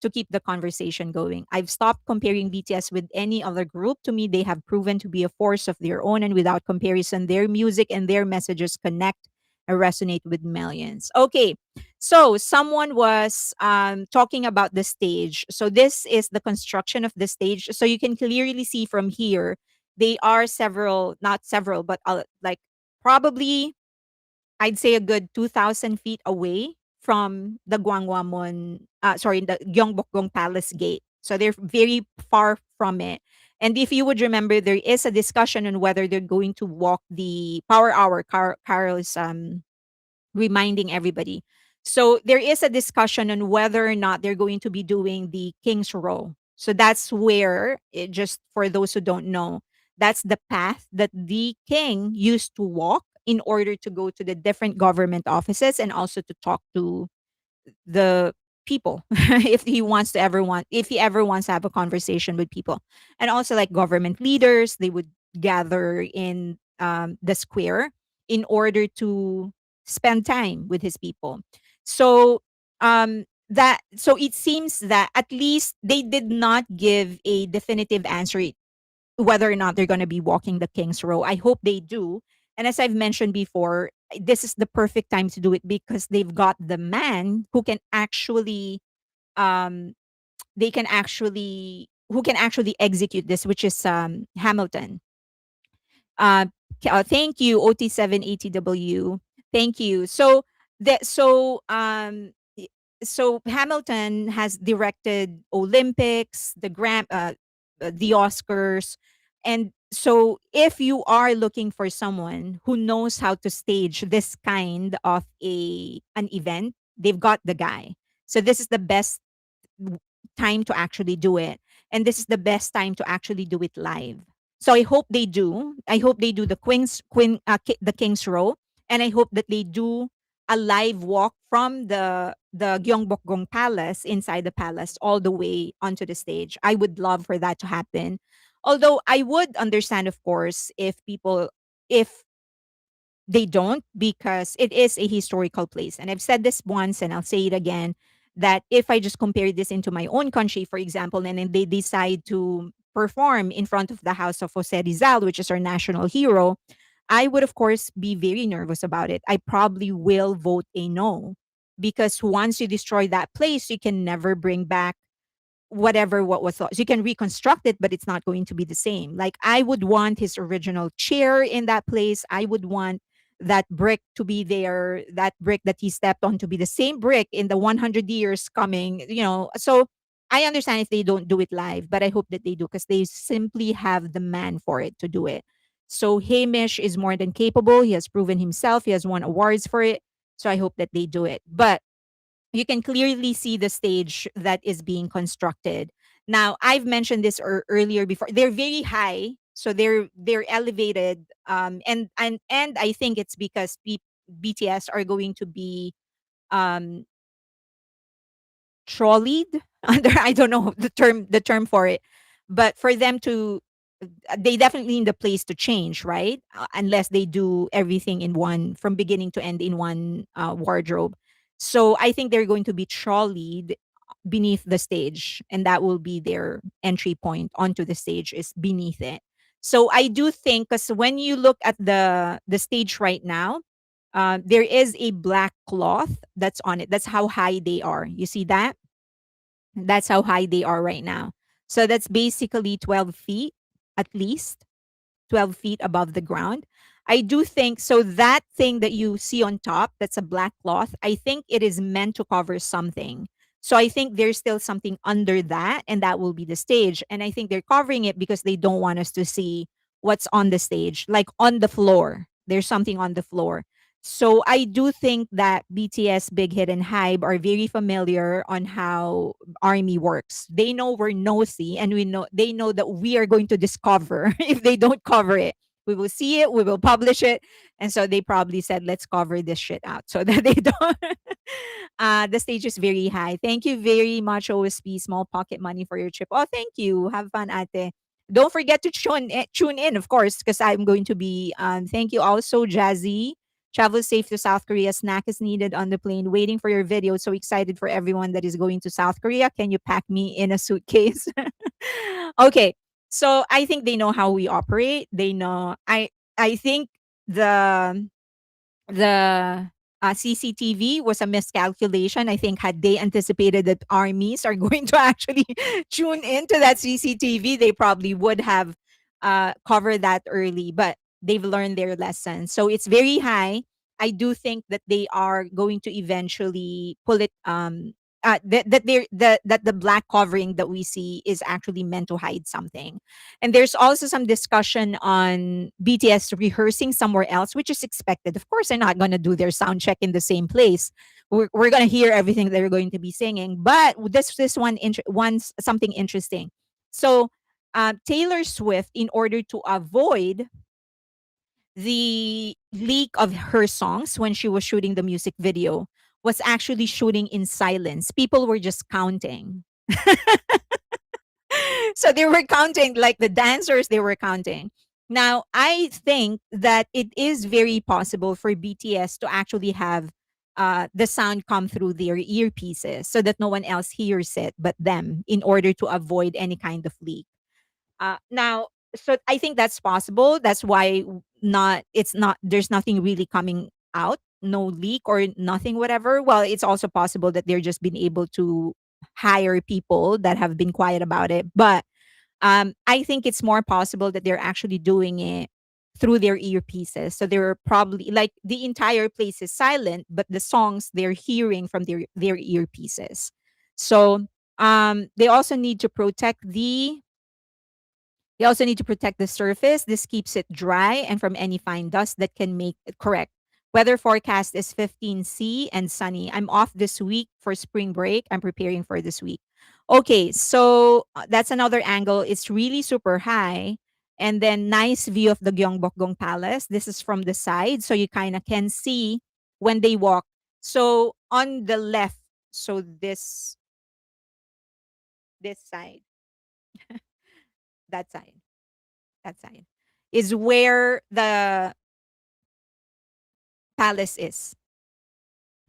to keep the conversation going. I've stopped comparing BTS with any other group. To me, they have proven to be a force of their own, and without comparison, their music and their messages connect and resonate with millions. Okay, so someone was talking about the stage. So this is the construction of the stage. So you can clearly see from here, they are several, not several, but like probably I'd say a good 2,000 feet away from the Gwanghwamun, the Gyeongbokgung Palace Gate. So they're very far from it. And if you would remember, there is a discussion on whether they're going to walk the Power Hour. Carol is reminding everybody. So there is a discussion on whether or not they're going to be doing the King's Row. So that's where, just for those who don't know, that's the path that the king used to walk in order to go to the different government offices and also to talk to the people if he ever wants to have a conversation with people. And also like government leaders, they would gather in the square in order to spend time with his people. So it seems that at least they did not give a definitive answer whether or not they're going to be walking the King's Row. I hope they do. And as I've mentioned before, this is the perfect time to do it because they've got the man who can actually um they can actually who can actually execute this, which is Hamilton. uh, Thank you, OT7ATW. Thank you. That so y- so Hamilton has directed Olympics, the Oscars, and so if you are looking for someone who knows how to stage this kind of a an event, they've got the guy. So this is the best w- time to actually do it. And this is the best time to actually do it live. So I hope they do. I hope they do the King's Row, and I hope that they do a live walk from the Gyeongbokgung Palace inside the palace all the way onto the stage. I would love for that to happen. Although I would understand, of course, if they don't, because it is a historical place. And I've said this once and I'll say it again, that if I just compare this into my own country, for example, and then they decide to perform in front of the house of Jose Rizal, which is our national hero, I would, of course, be very nervous about it. I probably will vote a no, because once you destroy that place, you can never bring back what was lost. You can reconstruct it, but it's not going to be the same. Like I would want his original chair in that place. I would want that brick to be there, that brick that he stepped on to be the same brick in the 100 years coming, So I understand if they don't do it live, but I hope that they do because they simply have the man for it to do it. So Hamish is more than capable. He has proven himself. He has won awards for it. So I hope that they do it. But you can clearly see the stage that is being constructed. Now, I've mentioned this earlier before. They're very high, so they're elevated, and I think it's because BTS are going to be um trolleyed under, I don't know the term for it, but for them to, they definitely need a place to change, right? Unless they do everything in one, from beginning to end, in one wardrobe. So I think they're going to be trolleyed beneath the stage, and that will be their entry point onto the stage, is beneath it. So I do think, because when you look at the stage right now, there is a black cloth that's on it. That's how high they are. You see that? That's how high they are right now. So that's basically 12 feet at least, 12 feet above the ground. I do think so. That thing that you see on top, that's a black cloth, I think it is meant to cover something. So I think there's still something under that, and that will be the stage. And I think they're covering it because they don't want us to see what's on the stage, like on the floor. There's something on the floor. So I do think that BTS, Big Hit, and Hybe are very familiar on how army works. They know we're nosy, and we know they know that we are going to discover if they don't cover it. We will see it, we will publish it. And so they probably said, let's cover this shit out so that they don't. The stage is very high. Thank you very much, OSP. Small pocket money for your trip. Oh, thank you. Have fun, ate. Don't forget to tune in, of course, because I'm going to be. Thank you also, Jazzy. Travel safe to South Korea. Snack is needed on the plane. Waiting for your video. So excited for everyone that is going to South Korea. Can you pack me in a suitcase? Okay. So I think they know how we operate. They know. I think the the CCTV was a miscalculation. I think had they anticipated that armies are going to actually tune into that CCTV, they probably would have covered that early. But they've learned their lesson, so it's very high. I do think that they are going to eventually pull it. That the black covering that we see is actually meant to hide something. And there's also some discussion on BTS rehearsing somewhere else, which is expected. Of course, they're not going to do their sound check in the same place. We're going to hear everything they're going to be singing. But this one's something interesting. So Taylor Swift, in order to avoid the leak of her songs when she was shooting the music video, was actually shooting in silence. People were just counting. So they were counting, like the dancers, they were counting. Now, I think that it is very possible for BTS to actually have the sound come through their earpieces so that no one else hears it but them, in order to avoid any kind of leak. Now, so I think that's possible. That's why not it's not there's nothing really coming out, no leak or nothing, whatever. Well, it's also possible that they're just been able to hire people that have been quiet about it. But I think it's more possible that they're actually doing it through their earpieces. So they're probably like the entire place is silent, but the songs they're hearing from their earpieces. So they also need to protect the surface. This keeps it dry and from any fine dust that can make it correct. Weather forecast is 15C and sunny. I'm off this week for spring break. I'm preparing for this week. Okay, so that's another angle. It's really super high. And then nice view of the Gyeongbokgung Palace. This is from the side, so you kind of can see when they walk. So on the left, so this side, that side, that side is where the palace is.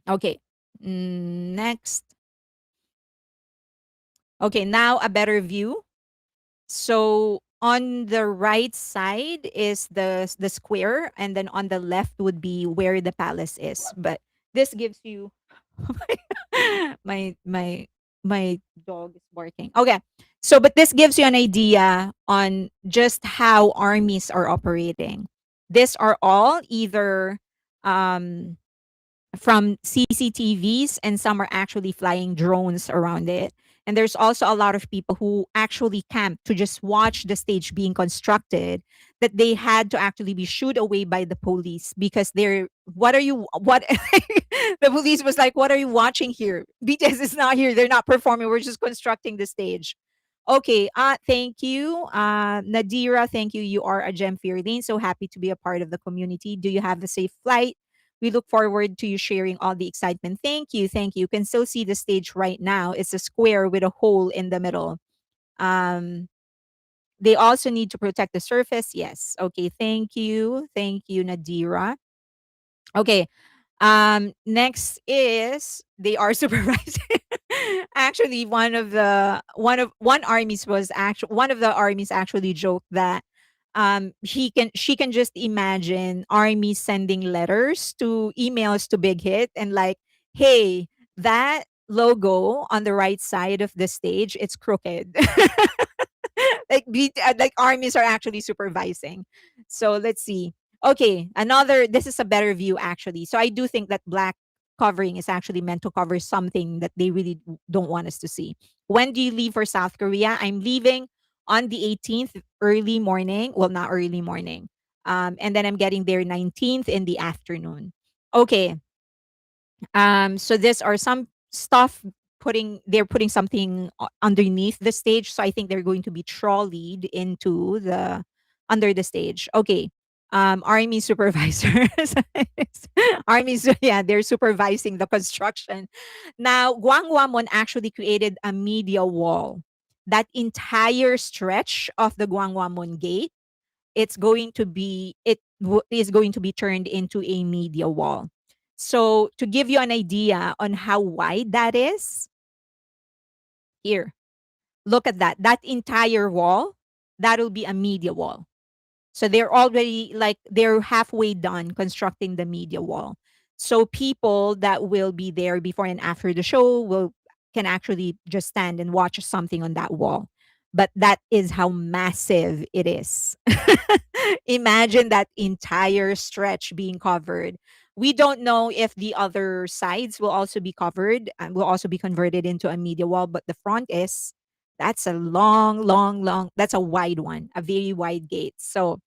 Okay. Next. Okay, now a better view. So on the right side is the square, and then on the left would be where the palace is. But this gives you my my my dog is barking. Okay. So but this gives you an idea on just how armies are operating. These are all either um from CCTVs, and some are actually flying drones around it. And there's also a lot of people who actually camped to just watch the stage being constructed, that they had to actually be shooed away by the police because they're, what are you, what? The police was like, what are you watching here? BTS is not here. They're not performing. We're just constructing the stage. Okay, thank you. Nadira, thank you. You are a gem for your lane. So happy to be a part of the community. Do you have a safe flight? We look forward to you sharing all the excitement. Thank you. Thank you. You can still see the stage right now. It's a square with a hole in the middle. Um, they also need to protect the surface. Yes. Okay. Thank you. Thank you, Nadira. Okay. Next is they are supervising. Actually, one armies was actually one of the armies actually joked that she can just imagine army sending letters to emails to Big Hit and like, hey, that logo on the right side of the stage, it's crooked. Like armies are actually supervising. So let's see. Okay, another. This is a better view actually. So I do think that black covering is actually meant to cover something that they really don't want us to see. When do you leave for South Korea? I'm leaving on the 18th early morning. Well, not early morning. And then I'm getting there 19th in the afternoon. Okay, so these are some stuff they're putting something underneath the stage. So I think they're going to be trolleyed into the under the stage. Okay. Army supervisors. Yeah, they're supervising the construction. Now, Gwanghwamun actually created a media wall. That entire stretch of the Gwanghwamun gate, is going to be turned into a media wall. So to give you an idea on how wide that is, here, look at that. That entire wall, that'll be a media wall. So they're already like they're halfway done constructing the media wall. So people that will be there before and after the show will can actually just stand and watch something on that wall. But that is how massive it is. Imagine that entire stretch being covered. We don't know if the other sides will also be covered and will also be converted into a media wall, but the front is that's a long, that's a wide one, a very wide gate. So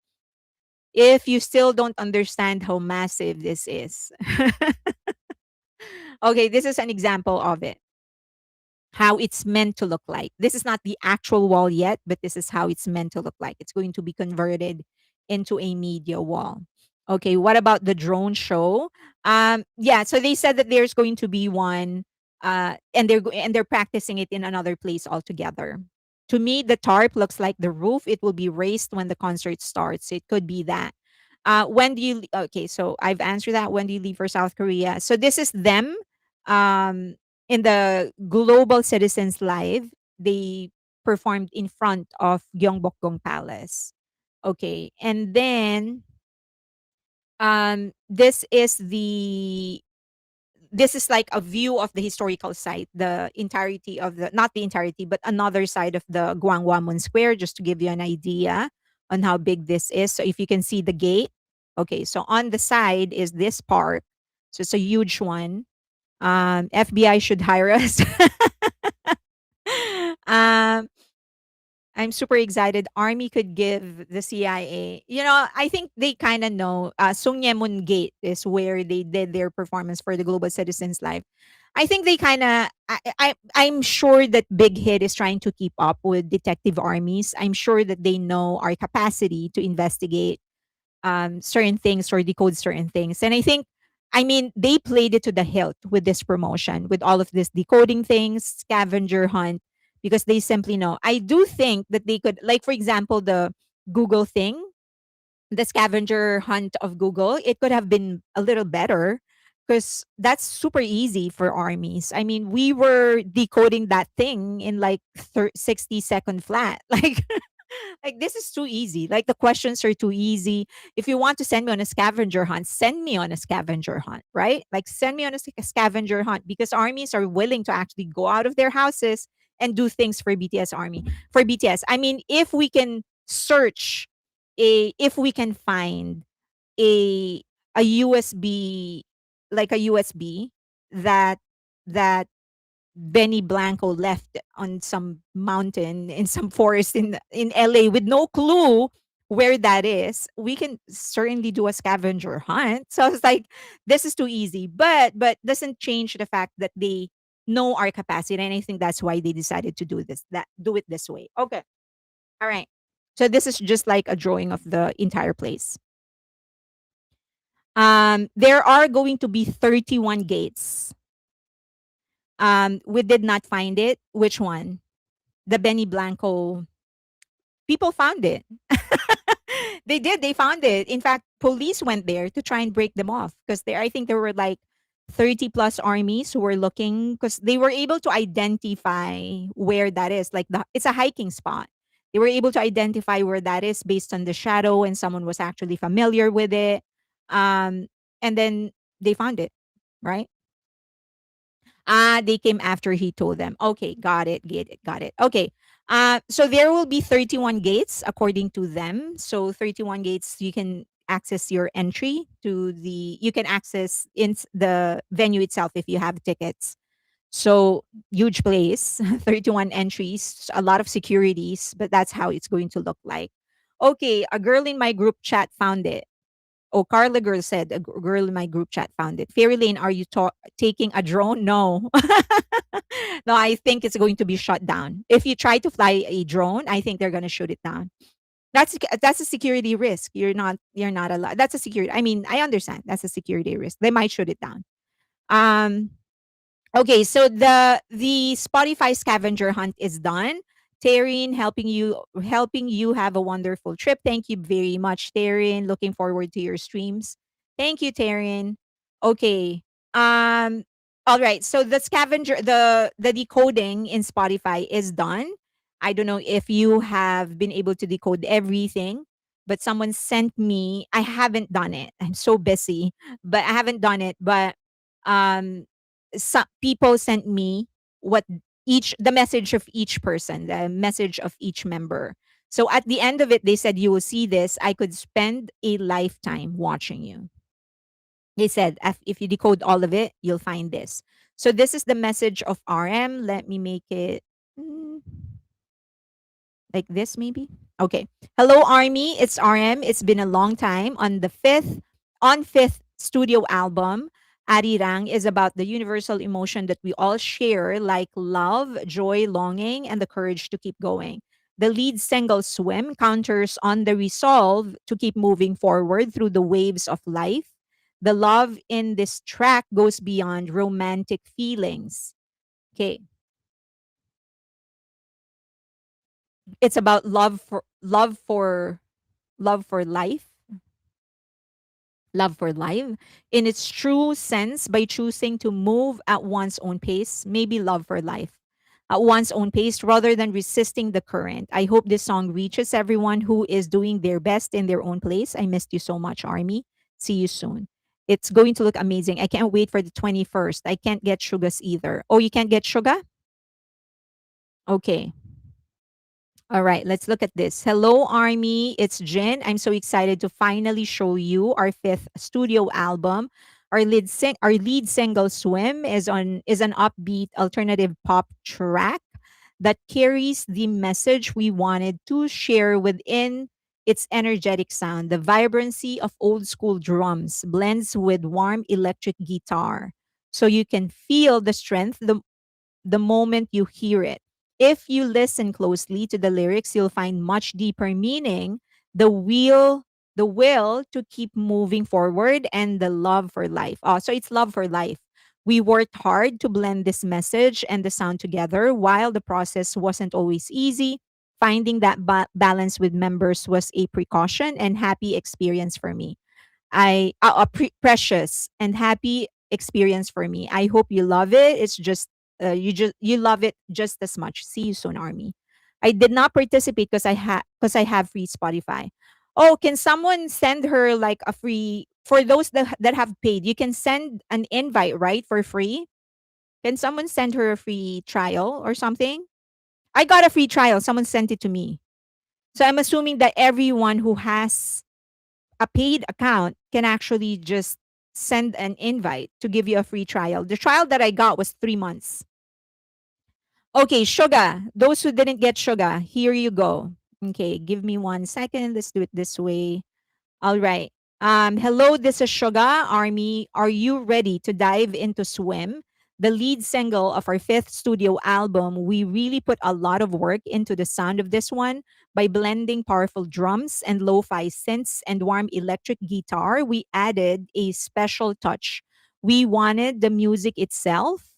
if you still don't understand how massive this is, okay, this is an example of it, how it's meant to look like. This is not the actual wall yet, but this is how it's meant to look like. It's going to be converted into a media wall. Okay, what about the drone show? Yeah, so they said that there's going to be one, and they're practicing it in another place altogether. To me, the tarp looks like the roof. It will be raised when the concert starts. It could be that. When do you? Okay, so I've answered that. When do you leave for South Korea? So this is them. In the Global Citizens Live, they performed in front of Gyeongbokgung Palace. Okay, and then this is like a view of the historical site, the entirety of the not the entirety, but another side of the Gwanghwamun Square, just to give you an idea on how big this is. So if you can see the gate, okay, so on the side is this park. So it's a huge one. FBI should hire us. um, I'm super excited. Army could give the CIA. You know, I think they kind of know. Sungyemun Gate is where they did their performance for the Global Citizens Live. I think they kind of. I'm sure that Big Hit is trying to keep up with detective armies. I'm sure that they know our capacity to investigate certain things or decode certain things. And I think, I mean, they played it to the hilt with this promotion, with all of this decoding things, scavenger hunt, because they simply know. I do think that they could, like, for example, the Google thing, the scavenger hunt of Google, it could have been a little better because that's super easy for armies. I mean, we were decoding that thing in like 60-second flat. Like this is too easy. Like the questions are too easy. If you want to send me on a scavenger hunt, send me on a scavenger hunt, right? Like send me on a scavenger hunt because armies are willing to actually go out of their houses and do things for BTS army. For BTS. I mean, if we can search if we can find a USB, like a USB that that Benny Blanco left on some mountain in some forest in LA with no clue where that is, we can certainly do a scavenger hunt. So I was like, this is too easy. But doesn't change the fact that know our capacity, and I think that's why they decided to do it this way. Okay, all right. So this is just like a drawing of the entire place. There are going to be 31 gates. We did not find it. Which one? The Benny Blanco people found it. They did. They found it. In fact, police went there to try and break them off because there. I think there were like 30 plus armies who were looking because they were able to identify where that is. Like it's a hiking spot. They were able to identify where that is based on the shadow, and someone was actually familiar with it. Um, and then they found it, right? Ah, they came after he told them. Okay, got it, get it, got it. Okay. So there will be 31 gates according to them. So 31 gates you can access your entry to you can access in the venue itself if you have tickets. So huge place, 31 entries, a lot of securities, but that's how it's going to look like. Okay, a girl in my group chat found it. Oh, Carla girl said, a girl in my group chat found it. Fairy Lane, are you taking a drone? No. No, I think it's going to be shut down. If you try to fly a drone, I think they're going to shoot it down. That's a security risk. You're not allowed. That's a security. I mean, I understand. That's a security risk. They might shoot it down. Um Okay, so the Spotify scavenger hunt is done. Taryn helping you have a wonderful trip. Thank you very much, Taryn. Looking forward to your streams. Thank you, Taryn. Okay. Um all right. So the scavenger the decoding in Spotify is done. I don't know if you have been able to decode everything, but someone sent me. I haven't done it. I'm so busy, but I haven't done it, but um some people sent me what each the message of each person, the message of each member. So at the end of it, they said, you will see this. I could spend a lifetime watching you. They said, if you decode all of it, you'll find this. So this is the message of RM. Let me make it. mm, like this maybe. Okay. Hello Army, it's RM. It's been a long time. On fifth studio album, Arirang is about the universal emotion that we all share, like love, joy, longing, and the courage to keep going. The lead single, Swim, counters on the resolve to keep moving forward through the waves of life. The love in this track goes beyond romantic feelings. Okay. It's about love for life, love for life in its true sense, by choosing to move at one's own pace, maybe love for life at one's own pace rather than resisting the current. I hope this song reaches everyone who is doing their best in their own place. I missed you so much, Army. See you soon. It's going to look amazing. I can't wait for the 21st. I can't get Sugas either. Oh, you can't get Suga? Okay. All right, let's look at this. Hello, Army. It's Jen. I'm so excited to finally show you our fifth studio album. Our lead single, "Swim," is an upbeat alternative pop track that carries the message we wanted to share within its energetic sound. The vibrancy of old school drums blends with warm electric guitar, so you can feel the strength the moment you hear it. If you listen closely to the lyrics, you'll find much deeper meaning, the will to keep moving forward, and the love for life. Oh, so it's love for life. We worked hard to blend this message and the sound together. While the process wasn't always easy, finding that balance with members was a precaution and happy experience for me. Precious and happy experience for me. I hope you love it. It's just you love it just as much. See you soon, Army. I did not participate because I have free Spotify. Oh, can someone send her like a free for those that have paid? You can send an invite, right, for free. Can someone send her a free trial or something? I got a free trial. Someone sent it to me. So I'm assuming that everyone who has a paid account can actually just send an invite to give you a free trial. The trial that I got was 3 months. Okay, Suga. Those who didn't get Suga, here you go. Okay, give me 1 second. Let's do it this way. All right. Hello, this is Suga Army. Are you ready to dive into Swim? The lead single of our fifth studio album, we really put a lot of work into the sound of this one by blending powerful drums and lo fi synths and warm electric guitar. We added a special touch. We wanted the music itself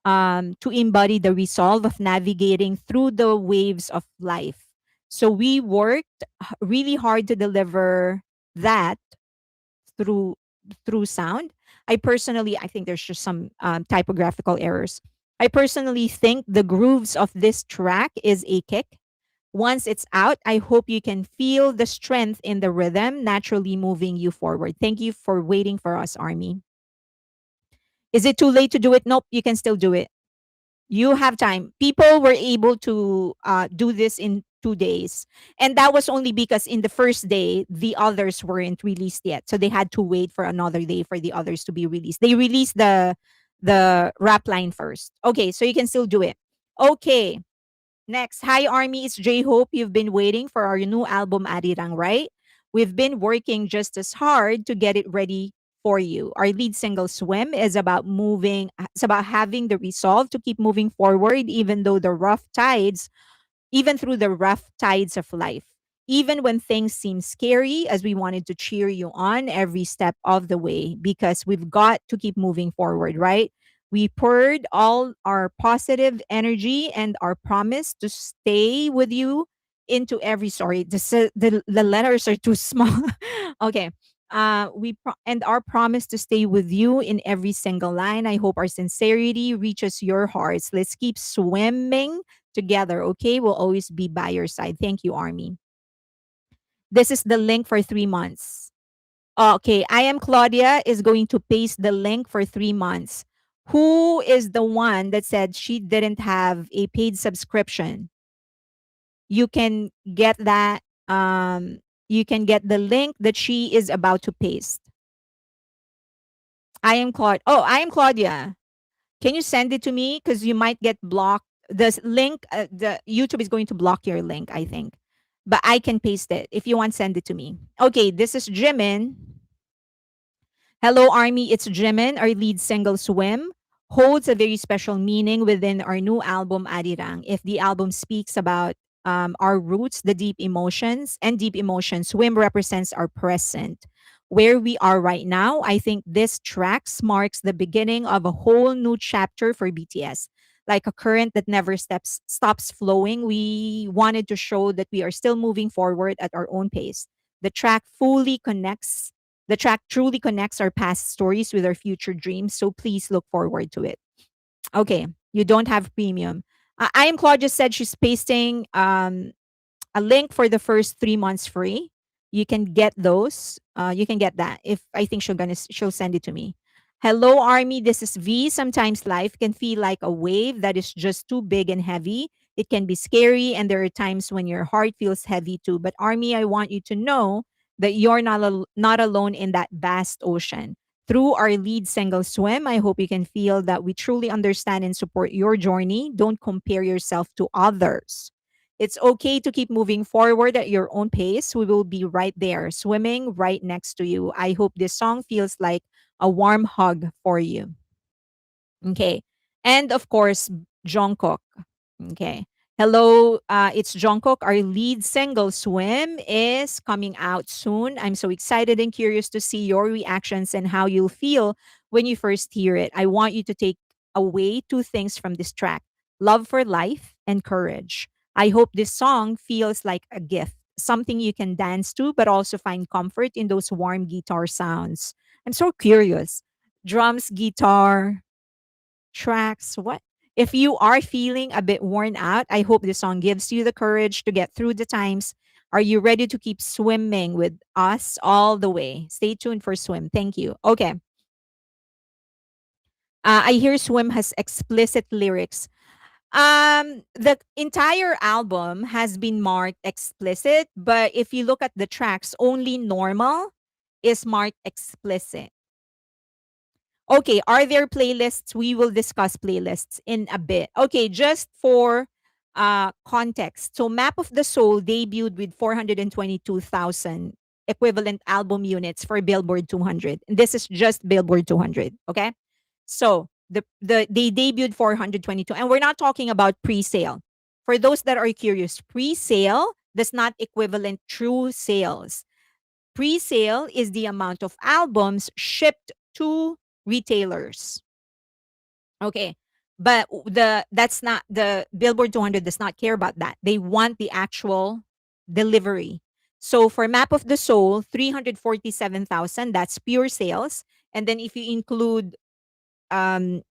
to embody the resolve of navigating through the waves of life. So we worked really hard to deliver that through sound. I think there's just some typographical errors. I personally think the grooves of this track is a kick. Once it's out, I hope you can feel the strength in the rhythm naturally moving you forward. Thank you for waiting for us, Army. Is it too late to do it? Nope, you can still do it. You have time. People were able to do this in 2 days. And that was only because in the first day, the others weren't released yet. So they had to wait for another day for the others to be released. They released the rap line first. Okay, so you can still do it. Okay. Next, hi Army, it's J Hope. You've been waiting for our new album Arirang, right? We've been working just as hard to get it ready for you. Our lead single Swim is about it's about having the resolve to keep moving forward even through the rough tides of life. Even when things seem scary, as we wanted to cheer you on every step of the way, because we've got to keep moving forward, right? We poured all our positive energy and our promise to stay with you into every sorry. The letters are too small. Okay. And our promise to stay with you in every single line. I hope our sincerity reaches your hearts. Let's keep swimming together, okay? We'll always be by your side. Thank you, Army. This is the link for 3 months. Okay, I am Claudia is going to paste the link for 3 months. Who is the one that said she didn't have a paid subscription? You can get that. You can get the link that she is about to paste. I am Claudia. Oh, I am Claudia. Can you send it to me? Because you might get blocked. The link, the YouTube is going to block your link, I think. But I can paste it. If you want, send it to me. Okay, this is Jimin. Hello, Army. It's Jimin. Our lead single, Swim, holds a very special meaning within our new album, Arirang. If the album speaks about our roots, the deep emotions, Swim represents our present. Where we are right now, I think this track marks the beginning of a whole new chapter for BTS. Like a current that never stops flowing, we wanted to show that we are still moving forward at our own pace. The track fully connects the track truly connects our past stories with our future dreams, so please look forward to it. Okay, you don't have premium. I am Claudia said she's pasting a link for the first 3 months free. You can get those. You can get that if I think she'll send it to me. Hello, Army. This is V. Sometimes life can feel like a wave that is just too big and heavy. It can be scary, and there are times when your heart feels heavy too. But Army, I want you to know that you're not alone in that vast ocean. Through our lead single Swim, I hope you can feel that we truly understand and support your journey. Don't compare yourself to others. It's okay to keep moving forward at your own pace. We will be right there, swimming right next to you. I hope this song feels like a warm hug for you. Okay. And of course, Jungkook. Okay. Hello, it's Jungkook. Our lead single, Swim, is coming out soon. I'm so excited and curious to see your reactions and how you'll feel when you first hear it. I want you to take away two things from this track: love for life and courage. I hope this song feels like a gift, something you can dance to, but also find comfort in those warm guitar sounds. I'm so curious. Drums, guitar, tracks, what? If you are feeling a bit worn out, I hope this song gives you the courage to get through the times. Are you ready to keep swimming with us all the way? Stay tuned for Swim. Thank you. Okay. I hear Swim has explicit lyrics. The entire album has been marked explicit, but if you look at the tracks, only Normal is marked explicit. Okay, are there playlists? We will discuss playlists in a bit. Okay, just for context. So Map of the Soul debuted with 422,000 equivalent album units for Billboard 200. And this is just Billboard 200, okay? So They debuted 422, and we're not talking about pre-sale. For those that are curious, pre-sale does not equivalent true sales. Pre-sale is the amount of albums shipped to retailers. Okay. But that's not the Billboard 200 does not care about that. They want the actual delivery. So for Map of the Soul, 347,000, that's pure sales. And then if you include um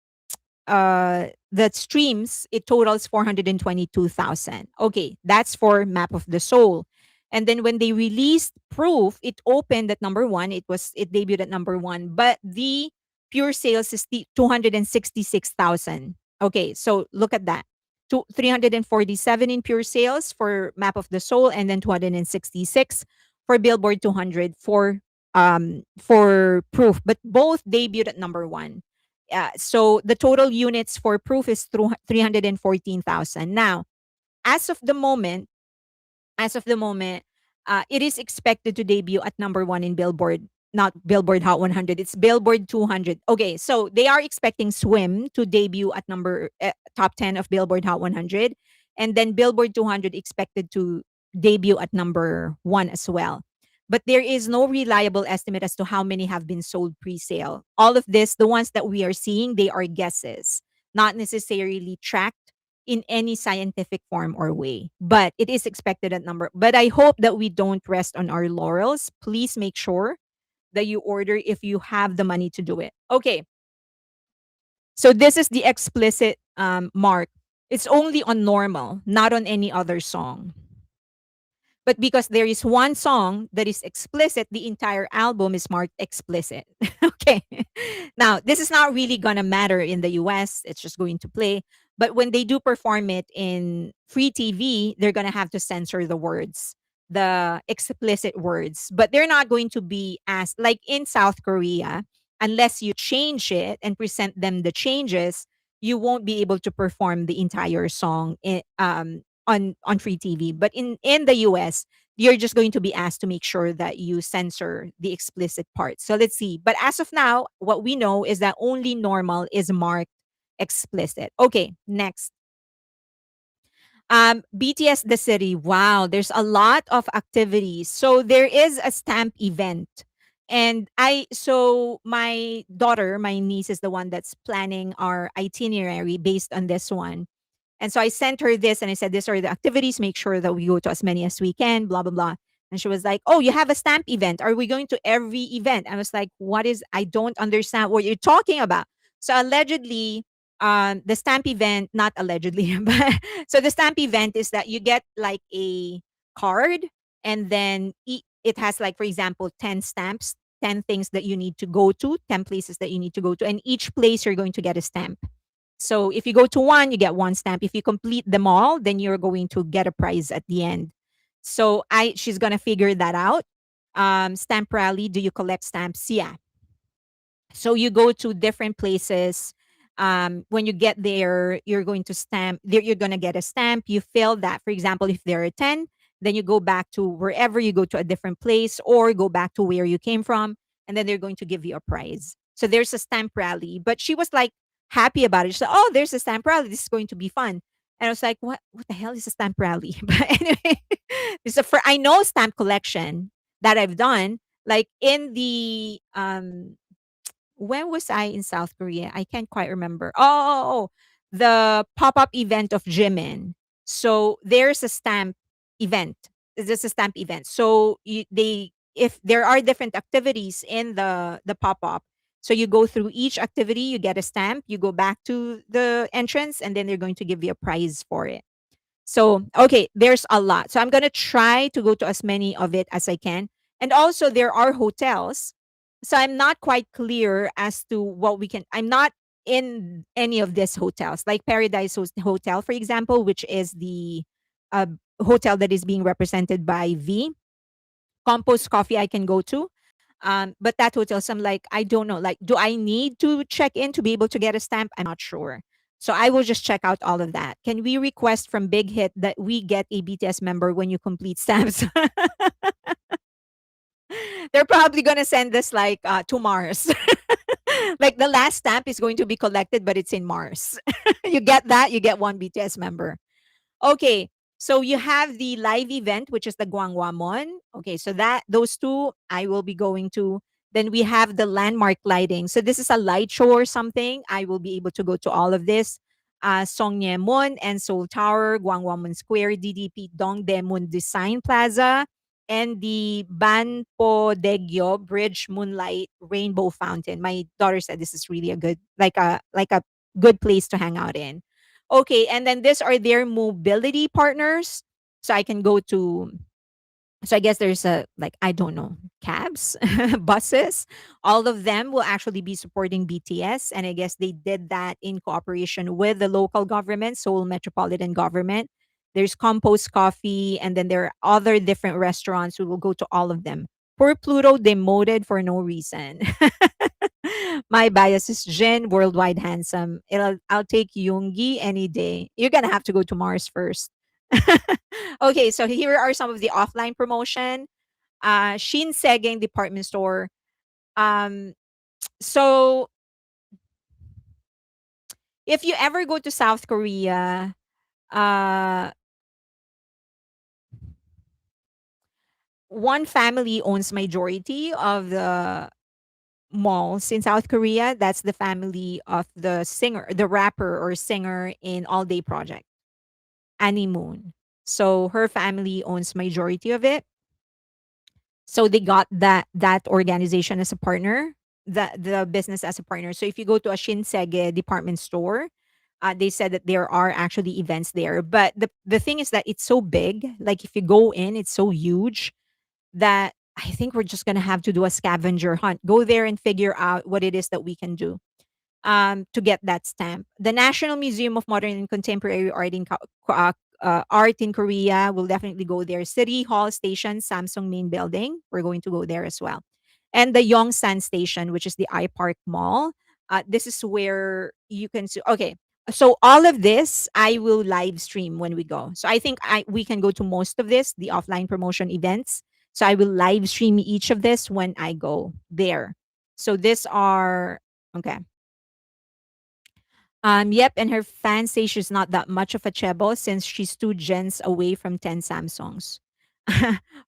the streams, it totals 422,000. Okay, that's for Map of the Soul. And then when they released Proof, it opened at number 1. It debuted at number 1, but the pure sales is 266,000. Okay, so look at that. 347 in pure sales for Map of the Soul, and then 266 for Billboard 200 for Proof, but both debuted at number 1. So the total units for Proof is through 314,000. Now, as of the moment, as of the moment, it is expected to debut at number 1 in Billboard, not Billboard Hot 100. It's Billboard 200. Okay, so they are expecting Swim to debut at top 10 of Billboard Hot 100, and then Billboard 200 expected to debut at number 1 as well. But there is no reliable estimate as to how many have been sold pre-sale. All of this, the ones that we are seeing, they are guesses, not necessarily tracked in any scientific form or way. But it is expected at number. But I hope that we don't rest on our laurels. Please make sure that you order if you have the money to do it. Okay. So this is the explicit mark. It's only on normal, not on any other song. But because there is one song that is explicit, the entire album is marked explicit. Okay. Now, this is not really going to matter in the US. It's just going to play. But when they do perform it in free TV, they're going to have to censor the words, the explicit words. But they're not going to be asked, like in South Korea, unless you change it and present them the changes, you won't be able to perform the entire song on free TV. But in the US, you're just going to be asked to make sure that you censor the explicit part. So let's see. But as of now, what we know is that only normal is marked explicit. Okay, next. BTS The City. Wow, there's a lot of activities. So there is a stamp event. And my daughter, my niece is the one that's planning our itinerary based on this one. And so I sent her this and I said, these are the activities. Make sure that we go to as many as we can, blah, blah, blah. And she was like, oh, you have a stamp event. Are we going to every event? I was like, I don't understand what you're talking about. So allegedly, the stamp event, not allegedly, but so the stamp event is that you get like a card, and then it has, like, for example, 10 stamps, 10 things that you need to go to, 10 places that you need to go to. And each place you're going to get a stamp. So if you go to one, you get one stamp. If you complete them all, then you're going to get a prize at the end. So she's gonna figure that out. Stamp rally. Do you collect stamps? Yeah. So you go to different places. When you get there, you're going to stamp. You're gonna get a stamp. You fill that. For example, if there are 10, then you go back to wherever you go to a different place, or go back to where you came from, and then they're going to give you a prize. So there's a stamp rally. But she was like happy about it. She said, "Oh, there's a stamp rally. This is going to be fun." And I was like, "What? What the hell is a stamp rally?" But anyway, I know stamp collection that I've done, like in the when was I in South Korea? I can't quite remember. Oh, the pop-up event of Jimin. So there's a stamp event. There's a stamp event. So if there are different activities in the pop-up, so you go through each activity, you get a stamp, you go back to the entrance, and then they're going to give you a prize for it. So, okay, there's a lot. So I'm going to try to go to as many of it as I can. And also, there are hotels. So I'm not quite clear as to what we can. I'm not in any of these hotels, like Paradise Hotel, for example, which is the uh, hotel that is being represented by V. Compost Coffee, I can go to. But that hotel, so I'm like, I don't know. Like, do I need to check in to be able to get a stamp? I'm not sure. So I will just check out all of that. Can we request from Big Hit that we get a BTS member when you complete stamps? They're probably gonna send us like to Mars. Like the last stamp is going to be collected, but it's in Mars. You get that? You get one BTS member. Okay. So you have the live event, which is the Gwanghwamun. Okay, so that those two I will be going to. Then we have the landmark lighting. So this is a light show or something. I will be able to go to all of this. Songyemun and Seoul Tower, Gwanghwamun Square, DDP Dongdaemun Design Plaza, and the Banpo Bridge Moonlight Rainbow Fountain. My daughter said this is really a good, like a good place to hang out in. Okay, and then these are their mobility partners. So I can go to, so I guess there's a, like, I don't know, cabs, buses. All of them will actually be supporting BTS. And I guess they did that in cooperation with the local government, Seoul Metropolitan Government. There's Compost Coffee, and then there are other different restaurants who will go to all of them. Poor Pluto demoted for no reason. My bias is Jin, worldwide handsome. I'll take Yoongi any day. You're gonna have to go to Mars first. Okay, so here are some of the offline promotion. Shin Segeng department store. Um, so if you ever go to South Korea, uh, one family owns majority of the malls in South Korea. That's the family of the singer, the rapper or singer in All Day Project, Annie Moon. So her family owns majority of it. So they got that organization as a partner, the business as a partner. So if you go to a Shinsege department store, they said that there are actually events there. But the thing is that it's so big. Like if you go in, it's so huge that I think we're just gonna have to do a scavenger hunt. Go there and figure out what it is that we can do to get that stamp. The National Museum of Modern and Contemporary Art in Korea will definitely go there. City Hall Station, Samsung Main Building, we're going to go there as well. And the Yongsan Station, which is the iPark Mall. This is where you can see. Okay, so all of this I will live stream when we go. So I think we can go to most of this, the offline promotion events. So I will live stream each of this when I go there. So these are okay. Yep, and her fans say she's not that much of a chebo since she's two gens away from 10 Samsungs.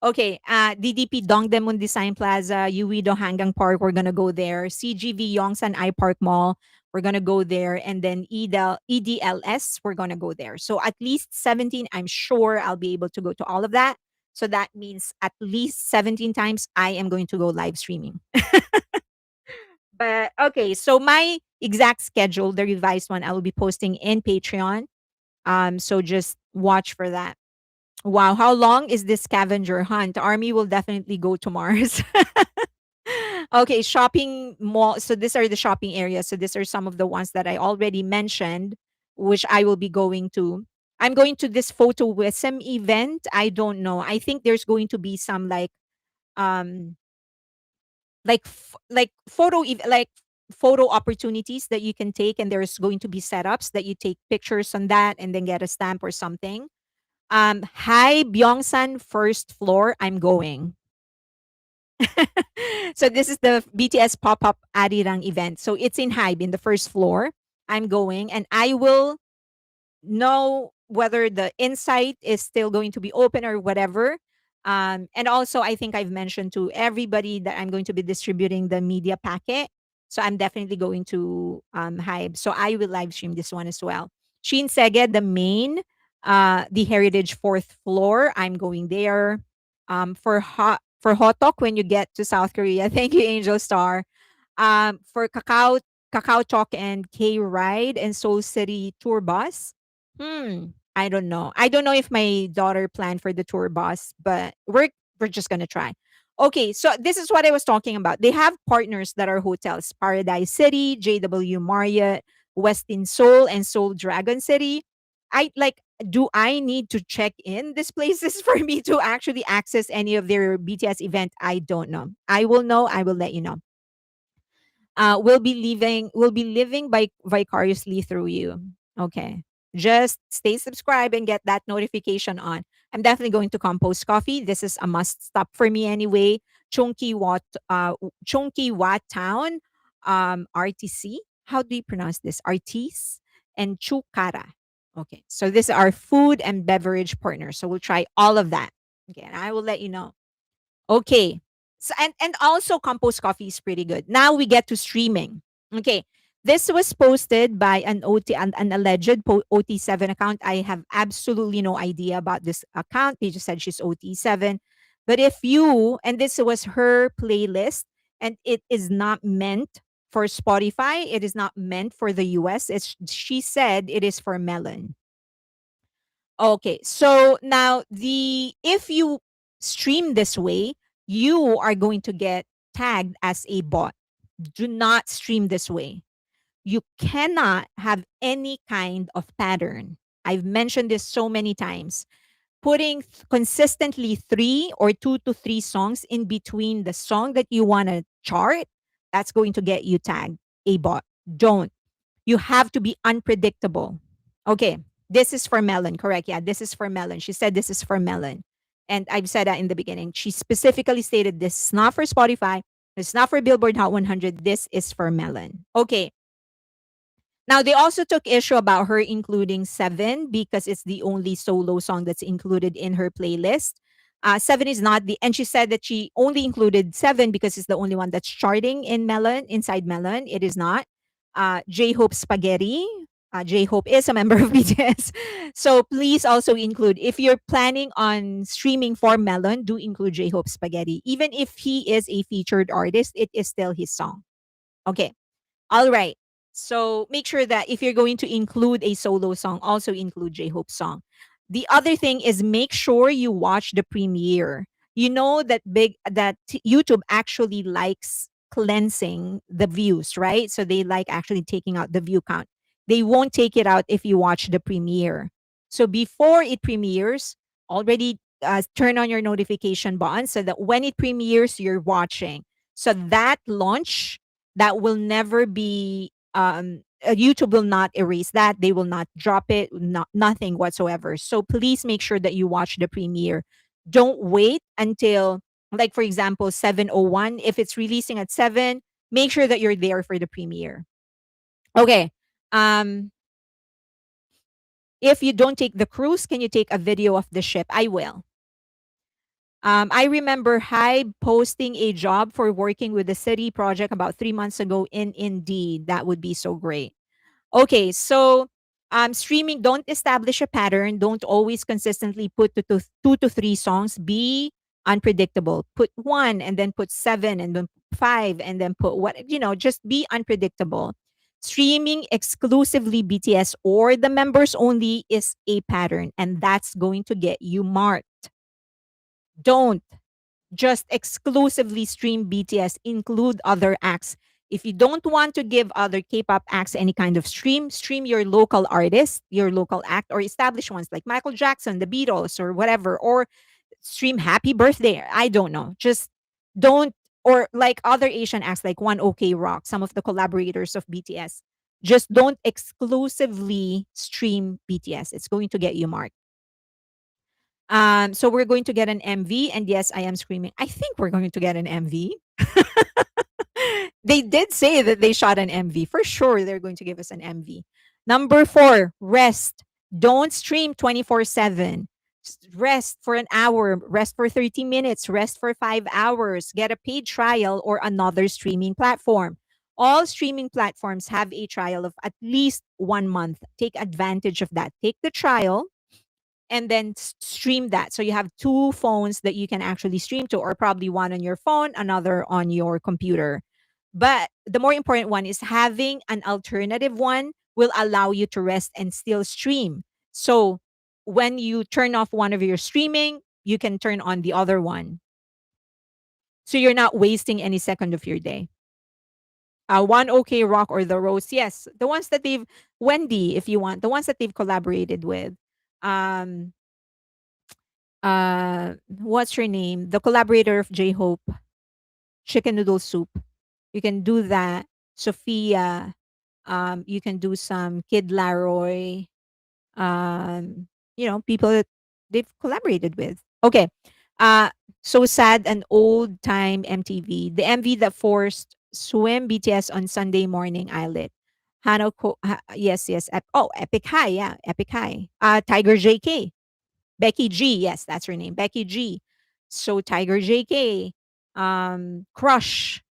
Okay, DDP Dongdaemun Design Plaza, Uido Hanggang Park, we're gonna go there. CGV Yongsan I Park Mall, we're gonna go there. And then EDLS, we're gonna go there. So at least 17, I'm sure I'll be able to go to all of that. So that means at least 17 times I am going to go live streaming. But okay, so my exact schedule, the revised one, I will be posting in Patreon. So just watch for that. Wow, how long is this scavenger hunt? Army will definitely go to Mars. Okay, shopping mall. So these are the shopping areas. So these are some of the ones that I already mentioned, which I will be going to. I'm going to this photo wisdom event. I don't know. I think there's going to be some um like like photo opportunities that you can take, and there's going to be setups that you take pictures on that and then get a stamp or something. Hi Byongsan first floor, I'm going. So this is the BTS pop-up Arirang event. So it's in HYBE in the first floor. I'm going, and I will know whether the insight is still going to be open or whatever. And also, I think I've mentioned to everybody that I'm going to be distributing the media packet. So I'm definitely going to Hybe. So I will live stream this one as well. Shin Sege, the main, the Heritage fourth floor. I'm going there. For Hotok when you get to South Korea. Thank you, Angel Star. For Kakao Talk and K Ride and Seoul City Tour Bus. I don't know. I don't know if my daughter planned for the tour bus, but we're just gonna try. Okay, so this is what I was talking about. They have partners that are hotels: Paradise City, JW Marriott, Westin Seoul, and Seoul Dragon City. I like. Do I need to check in these places for me to actually access any of their BTS event? I don't know. I will know. I will let you know. We'll be living vicariously through you. Okay. Just stay subscribed and get that notification on. I'm definitely going to Compost Coffee. This is a must stop for me anyway. Chunky Wat Town. RTC. How do you pronounce this? Artis and Chukara. Okay, so these are food and beverage partners. So we'll try all of that. Okay, and I will let you know. Okay. So, and also Compost Coffee is pretty good. Now we get to streaming. Okay. This was posted by an alleged OT7 account. I have absolutely no idea about this account. They just said she's OT7. But if you, and this was her playlist, and it is not meant for Spotify, it is not meant for the US. She said it is for Melon. Okay. So now the if you stream this way, you are going to get tagged as a bot. Do not stream this way. You cannot have any kind of pattern. I've mentioned this so many times. Putting consistently 3 or 2 to 3 songs in between the song that you want to chart, that's going to get you tagged a bot. Don't. You have to be unpredictable. Okay, this is for Melon, correct? Yeah, this is for Melon. She said this is for Melon. And I've said that in the beginning. She specifically stated this is not for Spotify. It's not for Billboard Hot 100. This is for Melon. Okay. Now, they also took issue about her including Seven because it's the only solo song that's included in her playlist. Seven is not the, and she said that she only included Seven because it's the only one that's charting in Melon, inside Melon. It is not. J Hope Spaghetti. J Hope is a member of BTS. So please also include, if you're planning on streaming for Melon, do include J Hope Spaghetti. Even if he is a featured artist, it is still his song. Okay. All right. So make sure that if you're going to include a solo song, also include J Hope's song. The other thing is make sure you watch the premiere. You know that YouTube actually likes cleansing the views, right? So they like actually taking out the view count. They won't take it out if you watch the premiere. So before it premieres, already turn on your notification button so that when it premieres, you're watching. So that launch, that will never be YouTube will not erase that. They will not drop it, nothing whatsoever. So please make sure that you watch the premiere. Don't wait until, like, for example, 7:01. If it's releasing at 7, make sure that you're there for the premiere. Okay. Um if you don't take the cruise, can you take a video of the ship? I will. I remember HYBE posting a job for working with the city project about 3 months ago in Indeed. That would be so great. Okay, so streaming, don't establish a pattern. Don't always consistently put 2 to 3 songs. Be unpredictable. Put one and then put seven and then five and then put what, just be unpredictable. Streaming exclusively BTS or the members only is a pattern, and that's going to get you marked. Don't just exclusively stream BTS, include other acts. If you don't want to give other K-pop acts any kind of stream your local artist, your local act, or established ones like Michael Jackson, the Beatles, or whatever, or stream Happy Birthday. I don't know. Just don't, or like other Asian acts like One OK Rock, some of the collaborators of BTS. Just don't exclusively stream BTS. It's going to get you marked. So we're going to get an MV, and yes, I am screaming. I think we're going to get an MV. They did say that they shot an MV. For sure, they're going to give us an MV. Number 4, rest. Don't stream 24/7. Rest for an hour, rest for 30 minutes, rest for 5 hours. Get a paid trial or another streaming platform. All streaming platforms have a trial of at least 1 month. Take advantage of that. Take the trial and then stream that. So you have 2 phones that you can actually stream to, or probably one on your phone, another on your computer. But the more important one is having an alternative one will allow you to rest and still stream. So when you turn off one of your streaming, you can turn on the other one. So you're not wasting any second of your day. One OK Rock or the Rose, yes, the ones that they've Wendy, if you want, the ones that they've collaborated with. Um, what's her name? The collaborator of J Hope, Chicken Noodle Soup. You can do that. Sophia. You can do some Kid Laroi. People that they've collaborated with. Okay. Uh, so sad and old time MTV. The MV that forced Swim BTS on Sunday morning, ILLIT. Hanoko, yes, yes. Epic High, yeah, Epic High. Tiger JK, Becky G, yes, that's her name, Becky G. So Tiger JK, Crush,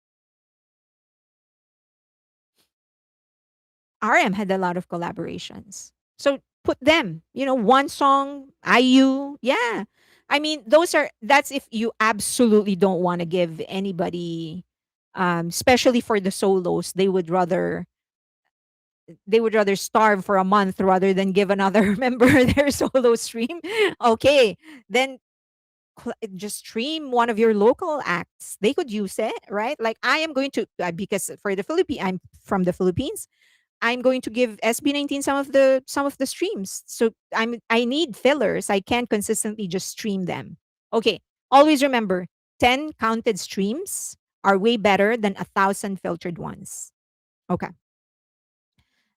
RM had a lot of collaborations. So put them, one song, IU, yeah. I mean, that's if you absolutely don't want to give anybody, especially for the solos, they would rather starve for a month rather than give another member their solo stream. Okay, then just stream one of your local acts. They could use it, right? Like I am going to because for the Philippines, I'm from the Philippines. I'm going to give SB19 some of the streams. So I need fillers. I can't consistently just stream them. Okay. Always remember 10 counted streams are way better than 1,000 filtered ones. Okay.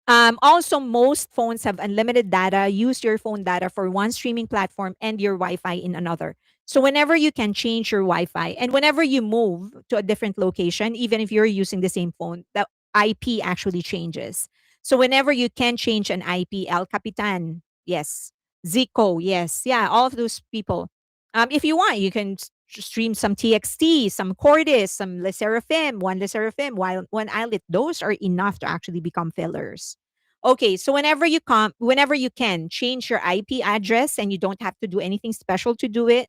Also, most phones have unlimited data. Use your phone data for one streaming platform and your Wi Fi in another. So, whenever you can change your Wi Fi and whenever you move to a different location, even if you're using the same phone, the IP actually changes. So, whenever you can change an IP, El Capitan, yes. Zico, yes. Yeah, all of those people. If you want, you can stream some TXT, some CORTIS, some Le Seraphim, one Le Seraphim, while one ILLIT. Those are enough to actually become fillers. Okay, so whenever you can change your IP address and you don't have to do anything special to do it,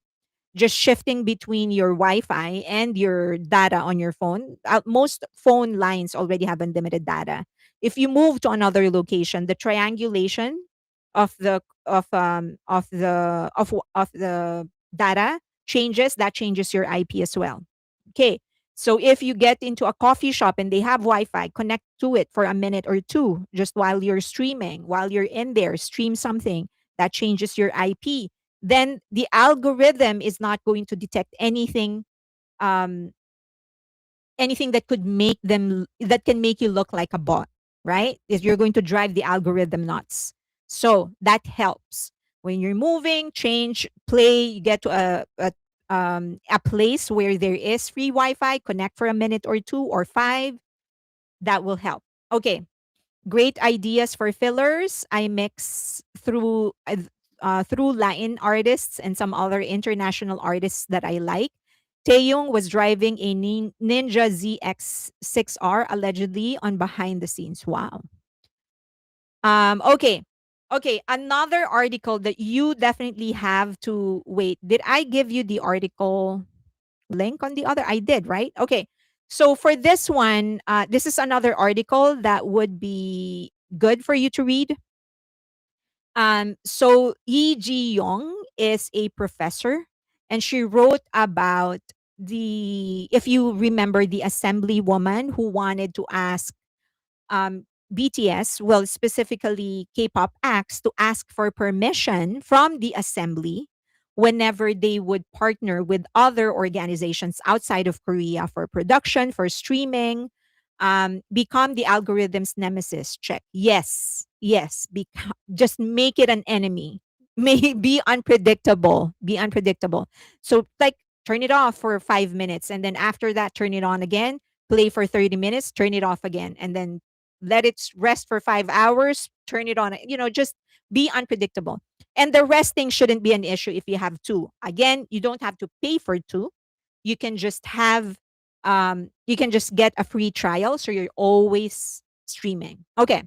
just shifting between your Wi-Fi and your data on your phone. Most phone lines already have unlimited data. If you move to another location, the triangulation of the data changes. That changes your IP as well. Okay. So if you get into a coffee shop and they have Wi-Fi, connect to it for a minute or two just while you're streaming, while you're in there, stream something that changes your IP. Then the algorithm is not going to detect um, anything that can make you look like a bot, right? Is you're going to drive the algorithm nuts. So that helps. When you're moving, change, play, you get to a place where there is free Wi-Fi, connect for a minute or two or five. That will help. Okay, great ideas for fillers. I mix through Latin artists and some other international artists that I like. Taeyong was driving a Ninja ZX6R allegedly on behind the scenes. Wow. Okay. Okay, another article that you definitely have to wait. Did I give you the article link on the other? I did, right? Okay. So for this one, this is another article that would be good for you to read. So Yi Ji Yong is a professor, and she wrote about if you remember, the assembly woman who wanted to ask BTS, well, specifically K-pop acts, to ask for permission from the assembly whenever they would partner with other organizations outside of Korea for production, for streaming, become the algorithm's nemesis. Check. Yes, yes. Just make it an enemy. May be unpredictable. Be unpredictable. So, like, turn it off for 5 minutes, and then after that, turn it on again. Play for 30 minutes. Turn it off again, and then let it rest for 5 hours. Turn it on. Just be unpredictable. And the resting shouldn't be an issue if you have two. Again, you don't have to pay for two. You can just get a free trial, so you're always streaming. Okay.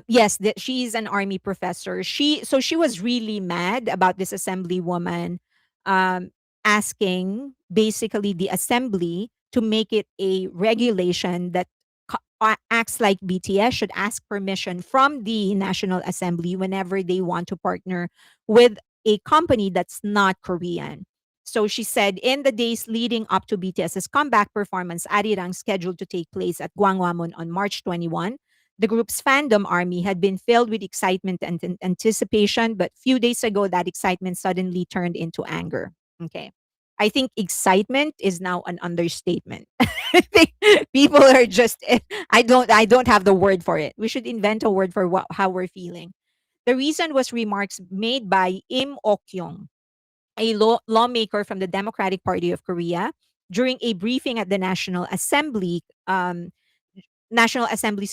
Yes, she's an army professor. She was really mad about this assembly woman, um, asking basically the assembly to make it a regulation that acts like BTS should ask permission from the National Assembly whenever they want to partner with a company that's not Korean. So she said, in the days leading up to BTS's comeback performance, Arirang, scheduled to take place at Gwanghwamun on March 21, the group's fandom army had been filled with excitement and anticipation, but few days ago, that excitement suddenly turned into anger. Okay. I think excitement is now an understatement. I think people are just I don't have the word for it. We should invent a word for how we're feeling. The reason was remarks made by Im Ok-yong, a lawmaker from the Democratic Party of Korea. during a briefing at the National Assembly's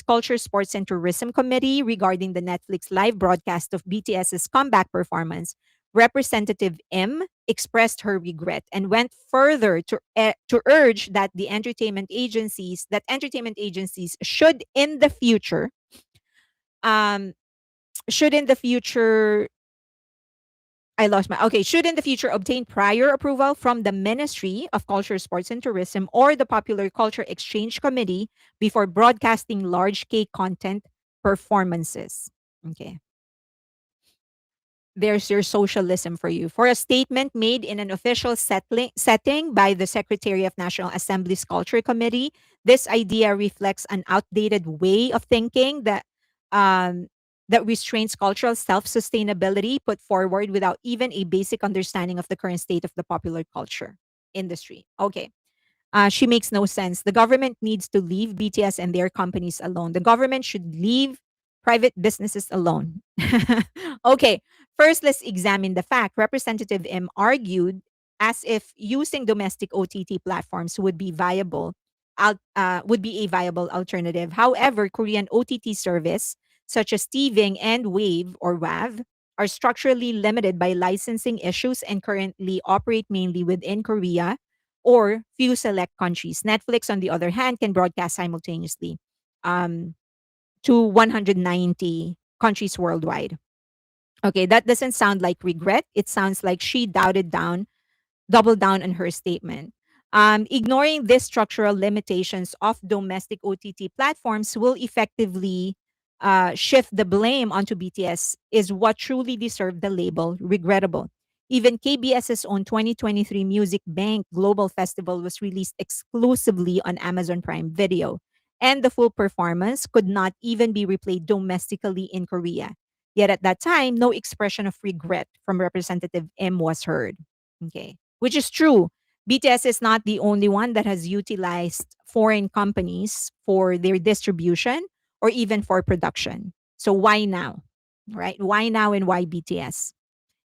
Culture, Sports, and Tourism Committee regarding the Netflix live broadcast of BTS's comeback performance, Representative M expressed her regret and went further to urge that entertainment agencies um, should in the future I lost my okay, should in the future obtain prior approval from the Ministry of Culture, Sports, and Tourism or the Popular Culture Exchange Committee before broadcasting large K content performances. Okay. There's your socialism for you. For a statement made in an official setting by the Secretary of National Assembly's Culture Committee, this idea reflects an outdated way of thinking um, that restrains cultural self-sustainability put forward without even a basic understanding of the current state of the popular culture industry. Okay. She makes no sense. The government needs to leave BTS and their companies alone. The government should leave private businesses alone. Okay, first let's examine the fact. Representative M argued as if using domestic OTT platforms would be a viable alternative. However, Korean OTT service such as TVing and WAVE are structurally limited by licensing issues and currently operate mainly within Korea or few select countries. Netflix, on the other hand, can broadcast simultaneously um, to 190 countries worldwide. Okay, that doesn't sound like regret. It sounds like she doubled down on her statement. Ignoring these structural limitations of domestic OTT platforms will effectively shift the blame onto BTS is what truly deserved the label regrettable. Even KBS's own 2023 Music Bank Global Festival was released exclusively on Amazon Prime Video, and the full performance could not even be replayed domestically in Korea. Yet at that time, no expression of regret from Representative M was heard. Okay, which is true. BTS is not the only one that has utilized foreign companies for their distribution or even for production. So why now? Right? Why now and why BTS?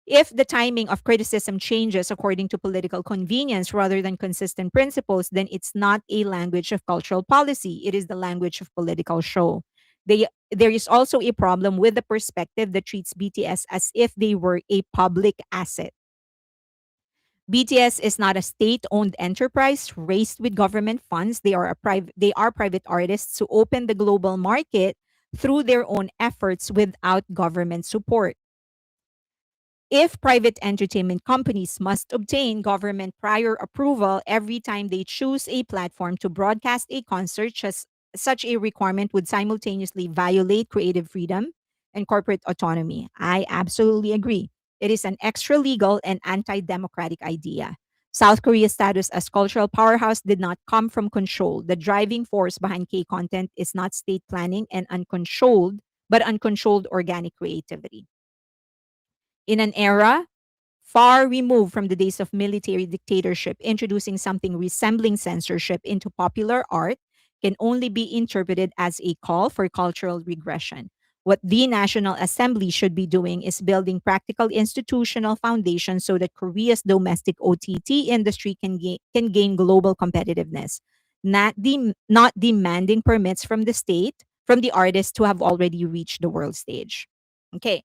If the timing of criticism changes according to political convenience rather than consistent principles, then it's not a language of cultural policy. It is the language of political show. There is also a problem with the perspective that treats BTS as if they were a public asset. BTS is not a state-owned enterprise raised with government funds. They are private artists who open the global market through their own efforts without government support. If private entertainment companies must obtain government prior approval every time they choose a platform to broadcast a concert, such a requirement would simultaneously violate creative freedom and corporate autonomy. I absolutely agree. It is an extra legal and anti democratic idea. South Korea's status as cultural powerhouse did not come from control. The driving force behind K content is not state planning and uncontrolled organic creativity. In an era far removed from the days of military dictatorship, introducing something resembling censorship into popular art can only be interpreted as a call for cultural regression. What the National Assembly should be doing is building practical institutional foundations so that Korea's domestic OTT industry can gain global competitiveness, not demanding permits from the state, from the artists who have already reached the world stage. Okay.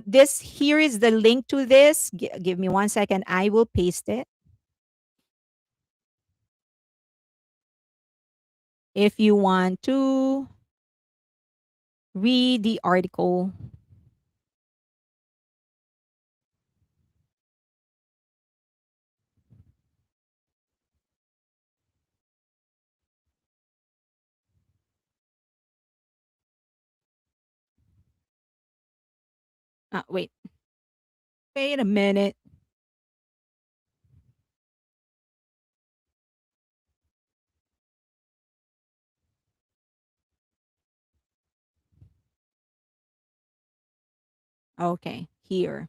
This here is the link to this. Give me 1 second. I will paste it. If you want to read the article. Wait. Wait a minute. Okay, here.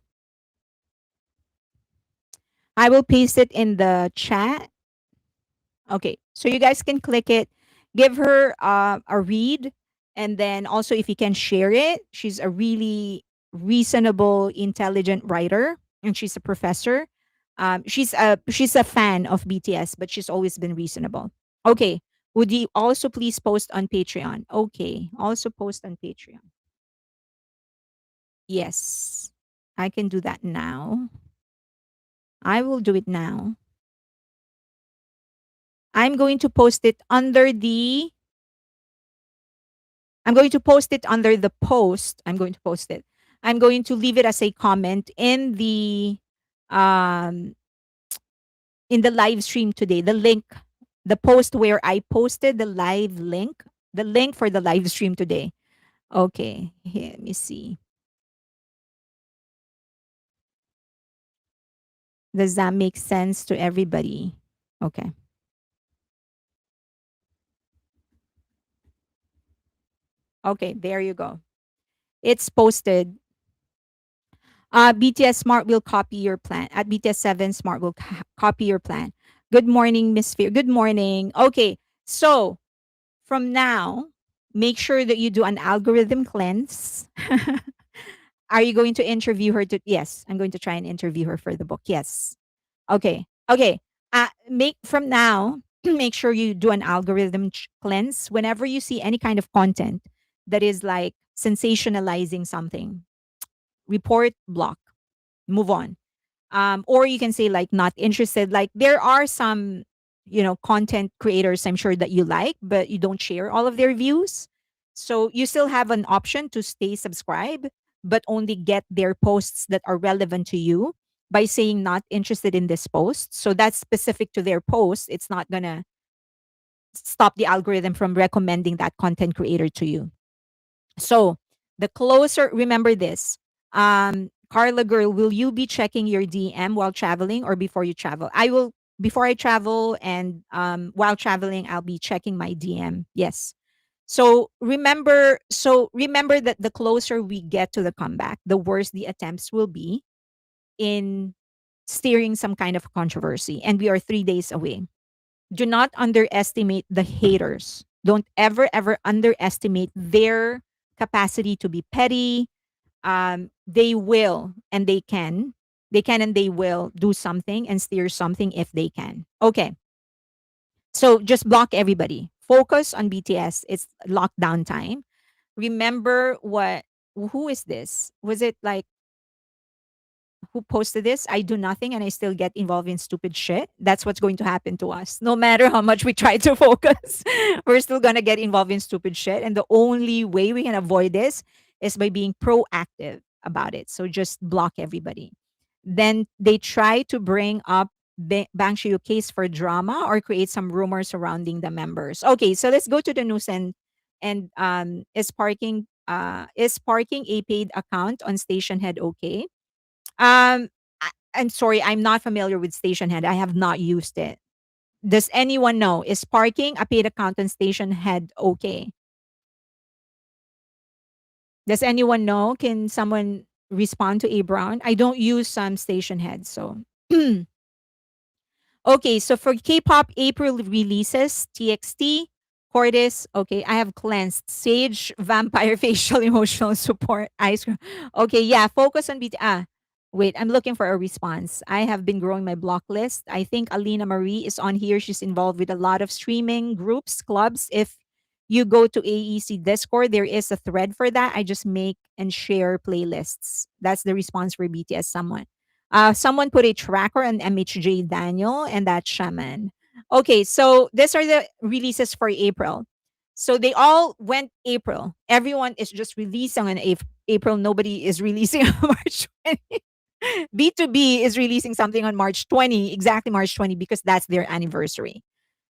I will paste it in the chat. Okay, so you guys can click it, give her a read, and then also if you can share it. She's a really reasonable, intelligent writer, and she's a professor. She's a fan of BTS, but she's always been reasonable. Okay. Would you also please post on Patreon? Okay. Also post on Patreon. Yes. I can do that now. I will do it now. I'm going to post it under the I'm going to post it under the post. I'm going to post it. I'm going to leave it as a comment um in the live stream today. The link, the post where I posted the live link, the link for the live stream today. Okay, here, let me see. Does that make sense to everybody? Okay. Okay, there you go. It's posted. BTS Smart will copy your plan. At BTS 7 Smart will copy your plan. Good morning, Miss Fear. Good morning. Okay, so from now, make sure that you do an algorithm cleanse. Are you going to interview her to Yes, I'm going to try and interview her for the book. Yes. Okay. Okay. Make from now, make sure you do an algorithm cleanse whenever you see any kind of content that is like sensationalizing something. Report, block, move on. Or you can say like not interested. Like there are some, content creators I'm sure that you like, but you don't share all of their views. So you still have an option to stay subscribed, but only get their posts that are relevant to you by saying not interested in this post. So that's specific to their post. It's not gonna stop the algorithm from recommending that content creator to you. So the closer, remember this. Carla girl, will you be checking your DM while traveling or before you travel? I will before I travel, and while traveling I'll be checking my DM. Yes. So remember that the closer we get to the comeback, the worse the attempts will be in steering some kind of controversy, and we are 3 days away. Do not underestimate the haters. Don't ever underestimate their capacity to be petty. They will and they can. They can and they will do something and steer something if they can. Okay. So just block everybody. Focus on BTS. It's lockdown time. Remember what who is this? Was it like who posted this? I do nothing and I still get involved in stupid shit. That's what's going to happen to us. No matter how much we try to focus, we're still going to get involved in stupid shit. And the only way we can avoid this is by being proactive about it. So just block everybody. Then they try to bring up Bang Shiyu case for drama or create some rumors surrounding the members. Okay, so let's go to the news and is parking a paid account on station head okay? I'm sorry, I'm not familiar with Station Head. I have not used it. Does anyone know? Is parking a paid account on Station Head okay? Does anyone know? Can someone respond to A Brown? I don't use some Station Head, so okay, so for K-pop April releases, TXT, CORTIS, okay, I have cleansed. Sage, Vampire Facial Emotional Support, Ice Cream. Okay, yeah, focus on BT. Wait, I'm looking for a response. I have been growing my block list. I think Alina Marie is on here. She's involved with a lot of streaming groups, clubs. If you go to AEC Discord, there is a thread for that. I just make and share playlists. That's the response for BTS someone. Someone put a tracker on MHJ Daniel and that shaman. Okay, so these are the releases for April. So they all went April. Everyone is just releasing on April. Nobody is releasing on March 20. B2B is releasing something on March 20, exactly March 20, because that's their anniversary.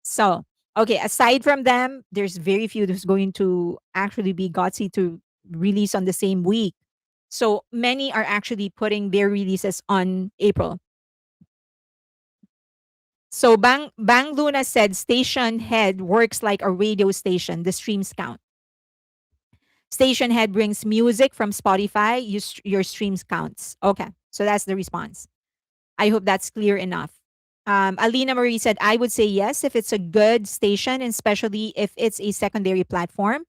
So, okay, aside from them, there's very few who's going to actually be gutsy to release on the same week. So many are actually putting their releases on April. So Bang Luna said station head works like a radio station. The streams count. Station head brings music from Spotify. Your streams counts. Okay, so that's the response. I hope that's clear enough. Alina Marie said, I would say yes if it's a good station, and especially if it's a secondary platform.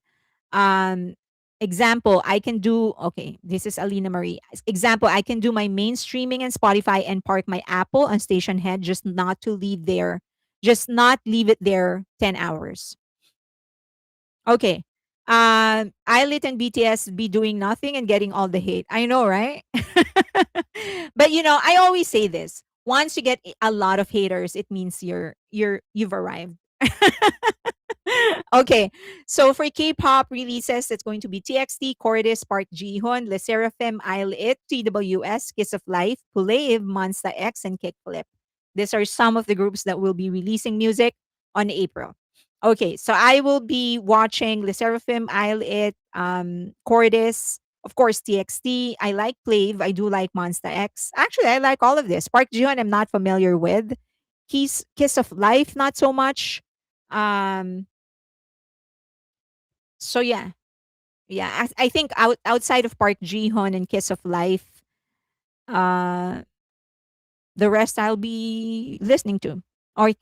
Um, Example, I can do okay, this is Alina Marie. Example, I can do my main streaming and Spotify and park my Apple on station head just not leave it there 10 hours. Okay. ILLIT and BTS be doing nothing and getting all the hate. I know, right? But I always say this. Once you get a lot of haters, it means you've arrived. Okay. So for K-pop releases, it's going to be TXT, Cordis, Park Ji-hoon, Le Seraphim, ILLIT, TWS, Kiss of Life, Pulave, Monsta X, and Kickflip. These are some of the groups that will be releasing music on April. Okay, so I will be watching Le Seraphim, ILLIT, Cordis, of course, TXT. I like Plave. I do like Monsta X. Actually, I like all of this. Park Ji-hoon, I'm not familiar with. Kiss of Life, not so much. Um, so yeah, yeah. I think outside of Park Ji-hoon and Kiss of Life, uh, the rest I'll be listening to. Or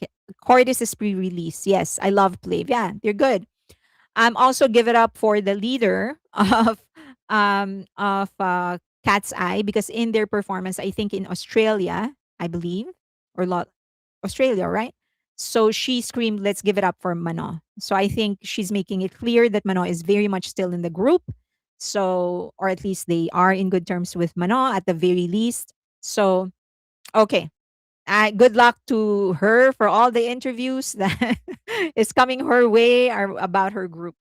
Cordis is pre-release. Yes, I love Plave. Yeah, they're good. Also give it up for the leader of Cat's Eye because in their performance, I think in Australia, I believe, or Australia, right? So she screamed, "Let's give it up for Mano." So I think she's making it clear that Mano is very much still in the group. So, or at least they are in good terms with Mano at the very least. So, okay. Good luck to her for all the interviews that is coming her way about her group.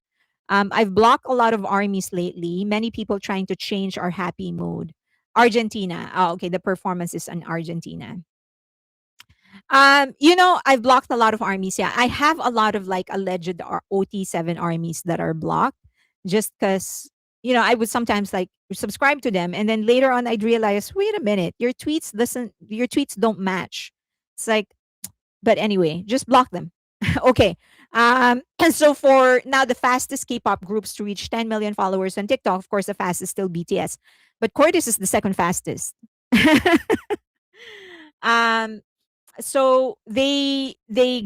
I've blocked a lot of armies lately. Many people trying to change our happy mood. Argentina. Oh, okay. The performance is in Argentina. I've blocked a lot of armies. Yeah, I have a lot of like alleged OT7 armies that are blocked, just because I would sometimes like subscribe to them, and then later on I'd realize, wait a minute, your tweets don't match. It's like, but anyway, just block them. Okay. And so for now, the fastest K-pop groups to reach 10 million followers on TikTok, of course, the fastest still BTS, but Cordis is the second fastest. um, so they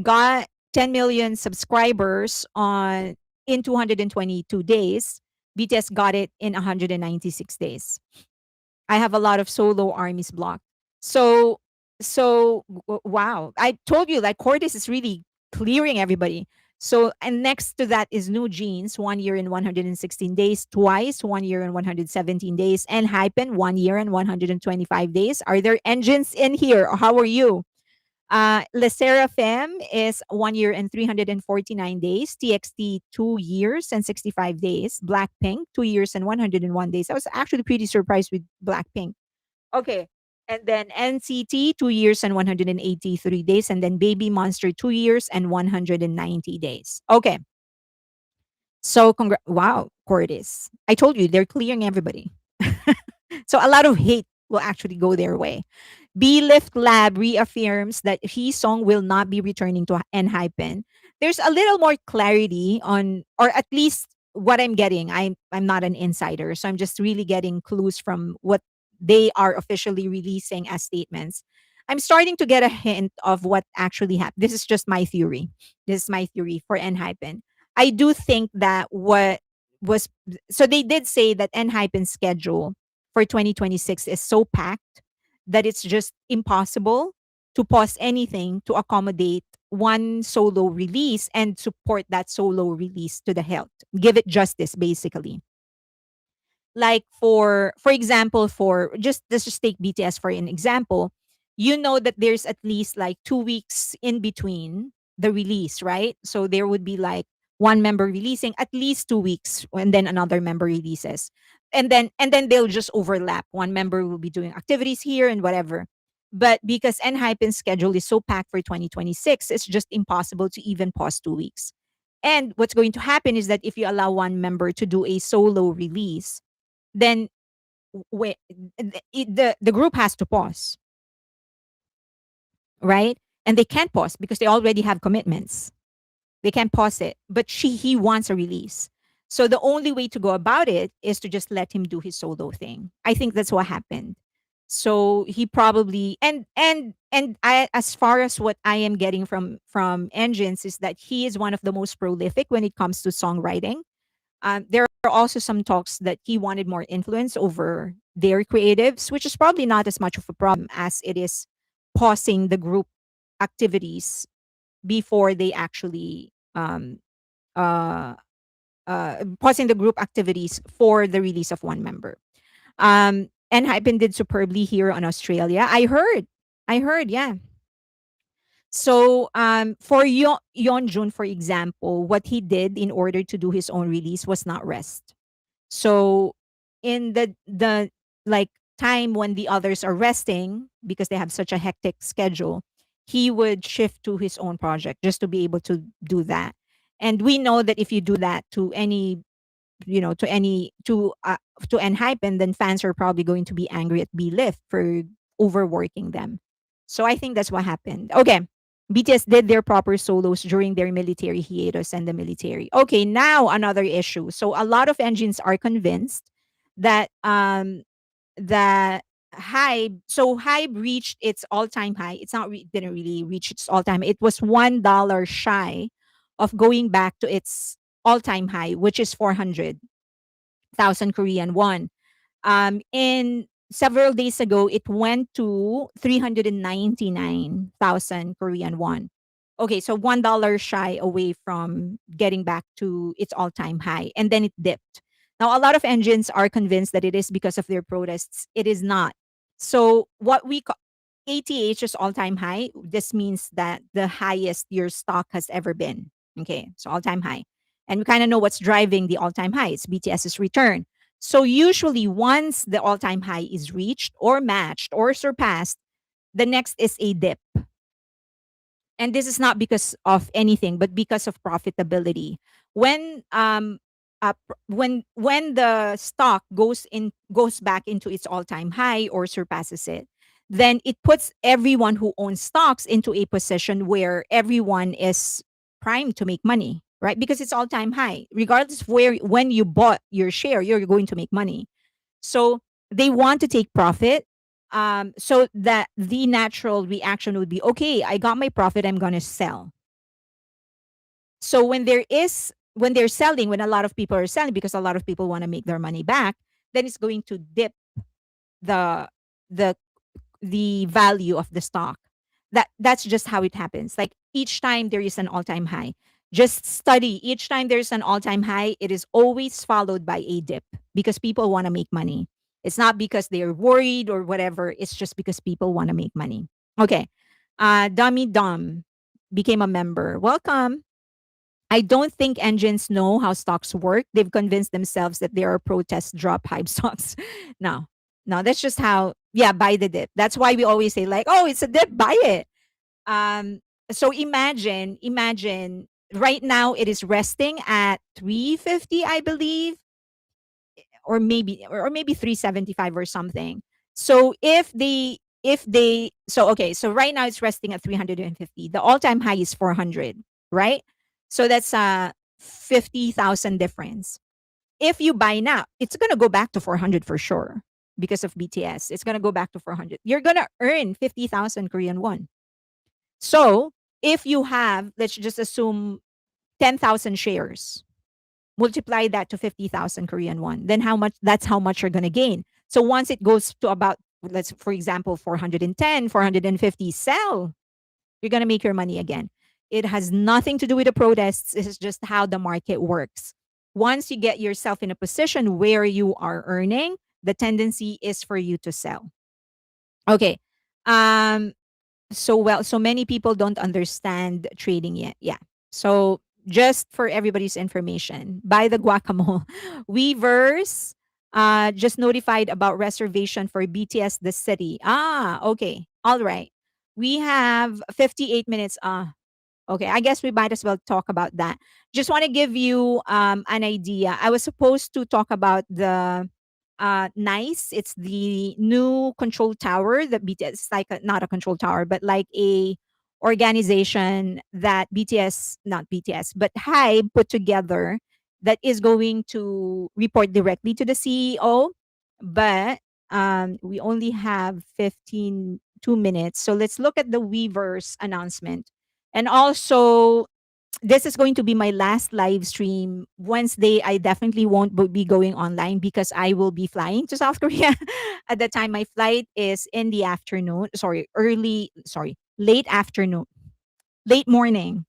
got 10 million subscribers on in 222 days. BTS got it in 196 days. I have a lot of solo armies blocked. So wow. I told you like Cordis is really clearing everybody. So and next to that is New Jeans, 1 year and 116 days, twice, 1 year and 117 days, and Hypen, 1 year and 125 days. Are there engines in here? Or how are you? Le Seraphim is 1 year and 349 days. TXT 2 years and 65 days. Blackpink 2 years and 101 days. I was actually pretty surprised with Blackpink. Okay. And then NCT 2 years and 183 days. And then Baby Monster 2 years and 190 days. Okay. So wow, Cordis. I told you they're clearing everybody. So a lot of hate will actually go their way. B Lift Lab reaffirms that his song will not be returning to ENHYPEN. There's a little more clarity on, or at least what I'm getting. I'm not an insider, so I'm just really getting clues from what they are officially releasing as statements. I'm starting to get a hint of what actually happened. This is just my theory. This is my theory for ENHYPEN. I do think that what was so they did say that ENHYPEN's schedule for 2026 is so packed that it's just impossible to pause anything to accommodate one solo release and support that solo release to the health. Give it justice, basically. Like for example, for just let's just take BTS for an example. You know that there's at least like 2 weeks in between the release, right? So there would be like one member releasing at least 2 weeks and then another member releases. And then they'll just overlap. One member will be doing activities here and whatever. But because Enhypen's schedule is so packed for 2026, it's just impossible to even pause 2 weeks. And what's going to happen is that if you allow one member to do a solo release, then wait, the group has to pause, right? And they can't pause because they already have commitments. They can't pause it, but he wants a release. So the only way to go about it is to just let him do his solo thing. I think that's what happened. So he probably and I, as far as what I am getting from engines, is that he is one of the most prolific when it comes to songwriting. There are also some talks that he wanted more influence over their creatives, which is probably not as much of a problem as it is pausing the group activities before they actually uh, pausing the group activities for the release of one member. And Hypen did superbly here on Australia. I heard, yeah. So for Yeonjun, for example, what he did in order to do his own release was not rest. So in the like time when the others are resting because they have such a hectic schedule, he would shift to his own project just to be able to do that. And we know that if you do that to any, to Enhypen, then fans are probably going to be angry at B-Lift for overworking them. So I think that's what happened. Okay. BTS did their proper solos during their military hiatus and the military. Okay, now another issue. So a lot of engines are convinced that that HYBE reached its all-time high. It's not didn't really reach its all-time. It was $1 shy of going back to its all-time high, which is 400,000 Korean won. In several days ago, it went to 399,000 Korean won. Okay, so $1 shy away from getting back to its all-time high, and then it dipped. Now, a lot of engines are convinced that it is because of their protests. It is not. So, what we call ATH's all-time high, this means that the highest your stock has ever been. Okay, so all-time high. And we kind of know what's driving the all-time high. It's BTS's return. So usually once the all-time high is reached or matched or surpassed, the next is a dip. And this is not because of anything but because of profitability. When when the stock goes back into its all-time high or surpasses it, then it puts everyone who owns stocks into a position where everyone is primed to make money, right? Because it's all-time high. Regardless of where when you bought your share, you're going to make money. So they want to take profit. So that the natural reaction would be, okay, I got my profit, I'm gonna sell. So when they're selling, when a lot of people are selling because a lot of people want to make their money back, then it's going to dip the the the value of the stock. That's just how it happens. Like each time there is an all-time high. Just study each time there's an all-time high, it is always followed by a dip because people want to make money. It's not because they're worried or whatever, it's just because people want to make money. Okay. Dummy Dom became a member. Welcome. I don't think engines know how stocks work. They've convinced themselves that there are protest drop hype stocks. No, no, that's just how, yeah, buy the dip. That's why we always say, like, oh, it's a dip, buy it. Um, so imagine right now it is resting at 350, I believe, or maybe 375 or something. So so okay, so right now it's resting at 350. The all-time high is 400, right? So that's 50,000 difference. If you buy now, it's going to go back to 400 for sure because of BTS. It's going to go back to 400. You're going to earn 50,000 Korean won. So, if you have, let's just assume 10,000 shares, multiply that to 50,000 Korean won, then that's how much you're going to gain. So once it goes to about, let's, for example, 410, 450, sell. You're going to make your money again. It has nothing to do with the protests. It's just how the market works. Once you get yourself in a position where you are earning, the tendency is for you to sell. Okay. Um, so many people don't understand trading yet. Yeah. So just for everybody's information, buy the guacamole. Weverse just notified about reservation for BTS the city. Okay. All right. We have 58 minutes. Okay, I guess we might as well talk about that. Just want to give you an idea. I was supposed to talk about the Nice. It's the new control tower that BTS, it's like not a control tower, but like a organization that BTS, not BTS, but HYBE put together that is going to report directly to the CEO. But we only have 2 minutes. So let's look at the Weavers announcement. And also, this is going to be my last live stream. Wednesday, I definitely won't be going online because I will be flying to South Korea. At the time, my flight is in the afternoon. Late afternoon, late morning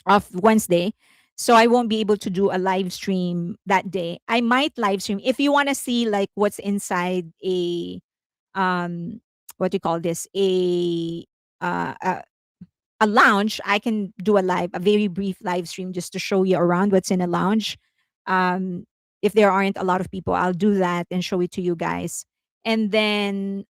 of Wednesday. So I won't be able to do a live stream that day. I might live stream if you want to see like what's inside um what do you call this, uh, a a lounge. I can do a very brief live stream just to show you around what's in a lounge. Um, if there aren't a lot of people, I'll do that and show it to you guys. And then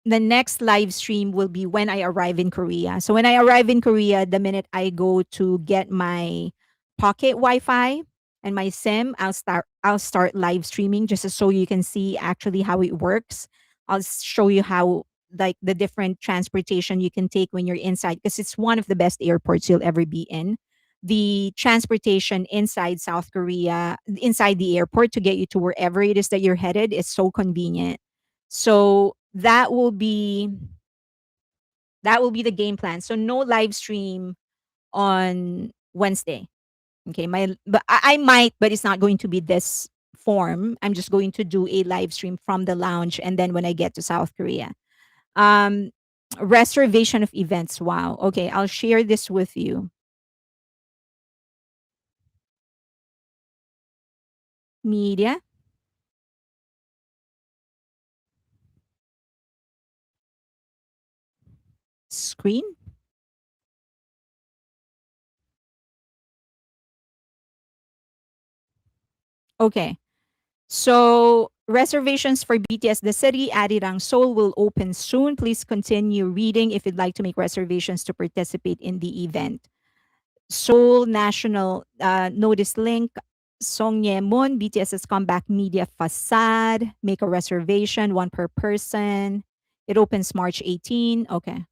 the next live stream will be when I arrive in Korea. So when I arrive in Korea, the minute I go to get my pocket Wi-Fi and my SIM, I'll start live streaming just so you can see actually how it works. I'll show you how like the different transportation you can take when you're inside because it's one of the best airports you'll ever be in. The transportation inside South Korea, inside the airport to get you to wherever it is that you're headed is so convenient. So that will be the game plan. So no live stream on Wednesday. Okay, but I might, but it's not going to be this form. I'm just going to do a live stream from the lounge, and then when I get to South Korea, um, reservation of events. Wow. Okay, I'll share this with you. Media screen. Okay. So reservations for BTS The City Arirang Seoul will open soon. Please continue reading if you'd like to make reservations to participate in the event. Seoul National Notice Link, Songye-moon, BTS's comeback media facade. Make a reservation, one per person. It opens March 18. Okay.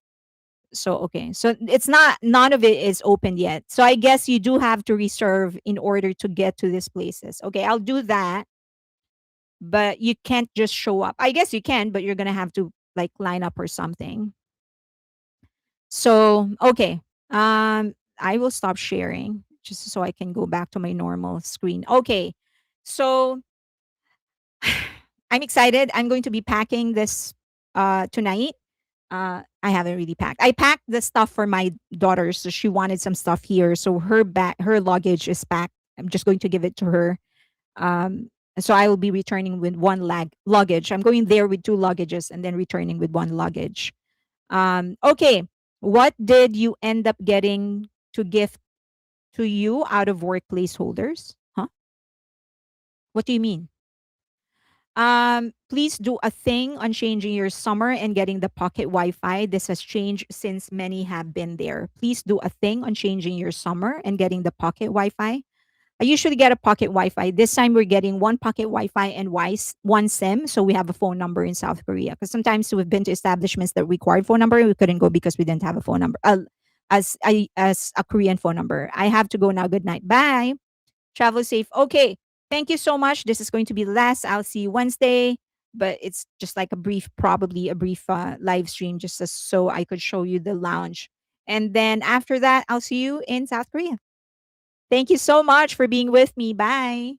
So it's not, none of it is open yet. So I guess you do have to reserve in order to get to these places. Okay, I'll do that, but you can't just show up. I guess you can, but you're gonna have to like line up or something. So okay, I will stop sharing just so I can go back to my normal screen. Okay, so I'm excited. I'm going to be packing this tonight. I haven't really packed. I packed the stuff for my daughter, so she wanted some stuff here. So her luggage is packed. I'm just going to give it to her. So I will be returning with one luggage. I'm going there with two luggages and then returning with one luggage. Okay, what did you end up getting to gift to you out of workplace holders? Huh? What do you mean? Please do a thing on changing your summer and getting the pocket Wi-Fi. This has changed since many have been there. Please do a thing on changing your summer and getting the pocket Wi-Fi. I usually get a pocket Wi-Fi. This time we're getting one pocket Wi-Fi and one SIM, so we have a phone number in South Korea. Because sometimes we've been to establishments that required phone number, we couldn't go because we didn't have a phone number. As a Korean phone number. I have to go now. Good night. Bye. Travel safe. Okay. Thank you so much. This is going to be the last. I'll see you Wednesday. But it's just like probably a brief live stream, just so I could show you the lounge. And then after that, I'll see you in South Korea. Thank you so much for being with me. Bye.